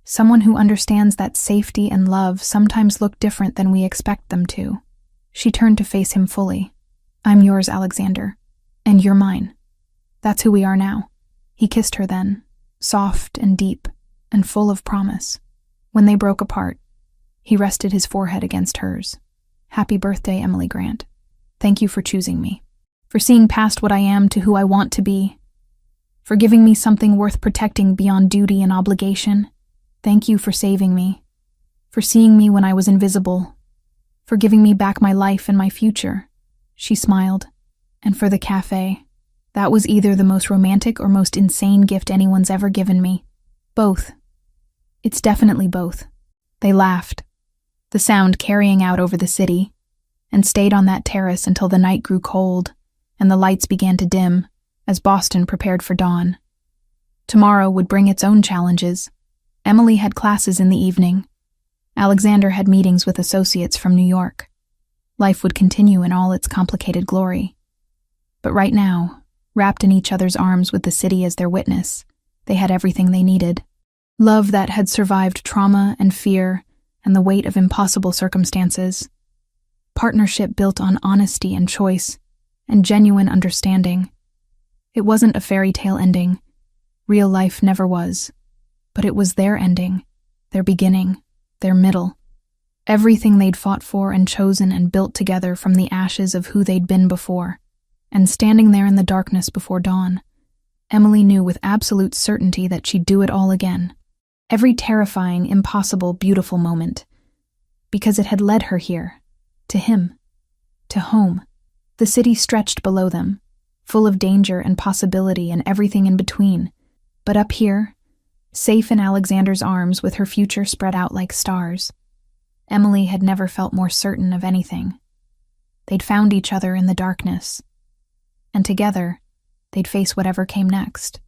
Someone who understands that safety and love sometimes look different than we expect them to." She turned to face him fully. "I'm yours, Alexander, and you're mine. That's who we are now." He kissed her then, soft and deep and full of promise. When they broke apart, he rested his forehead against hers. "Happy birthday, Emily Grant. Thank you for choosing me, for seeing past what I am to who I want to be, for giving me something worth protecting beyond duty and obligation. Thank you for saving me, for seeing me when I was invisible, for giving me back my life and my future." She smiled. "And for the cafe. That was either the most romantic or most insane gift anyone's ever given me. Both. It's definitely both." They laughed, the sound carrying out over the city, and stayed on that terrace until the night grew cold and the lights began to dim as Boston prepared for dawn. Tomorrow would bring its own challenges. Emily had classes in the evening. Alexander had meetings with associates from New York. Life would continue in all its complicated glory. But right now, wrapped in each other's arms with the city as their witness, they had everything they needed. Love that had survived trauma and fear and the weight of impossible circumstances. Partnership built on honesty and choice and genuine understanding. It wasn't a fairy tale ending. Real life never was. But it was their ending, their beginning, their middle. Everything they'd fought for and chosen and built together from the ashes of who they'd been before. And standing there in the darkness before dawn, Emily knew with absolute certainty that she'd do it all again. Every terrifying, impossible, beautiful moment. Because it had led her here, to him, to home. The city stretched below them, full of danger and possibility and everything in between. But up here, safe in Alexander's arms with her future spread out like stars, Emily had never felt more certain of anything. They'd found each other in the darkness, and together, they'd face whatever came next.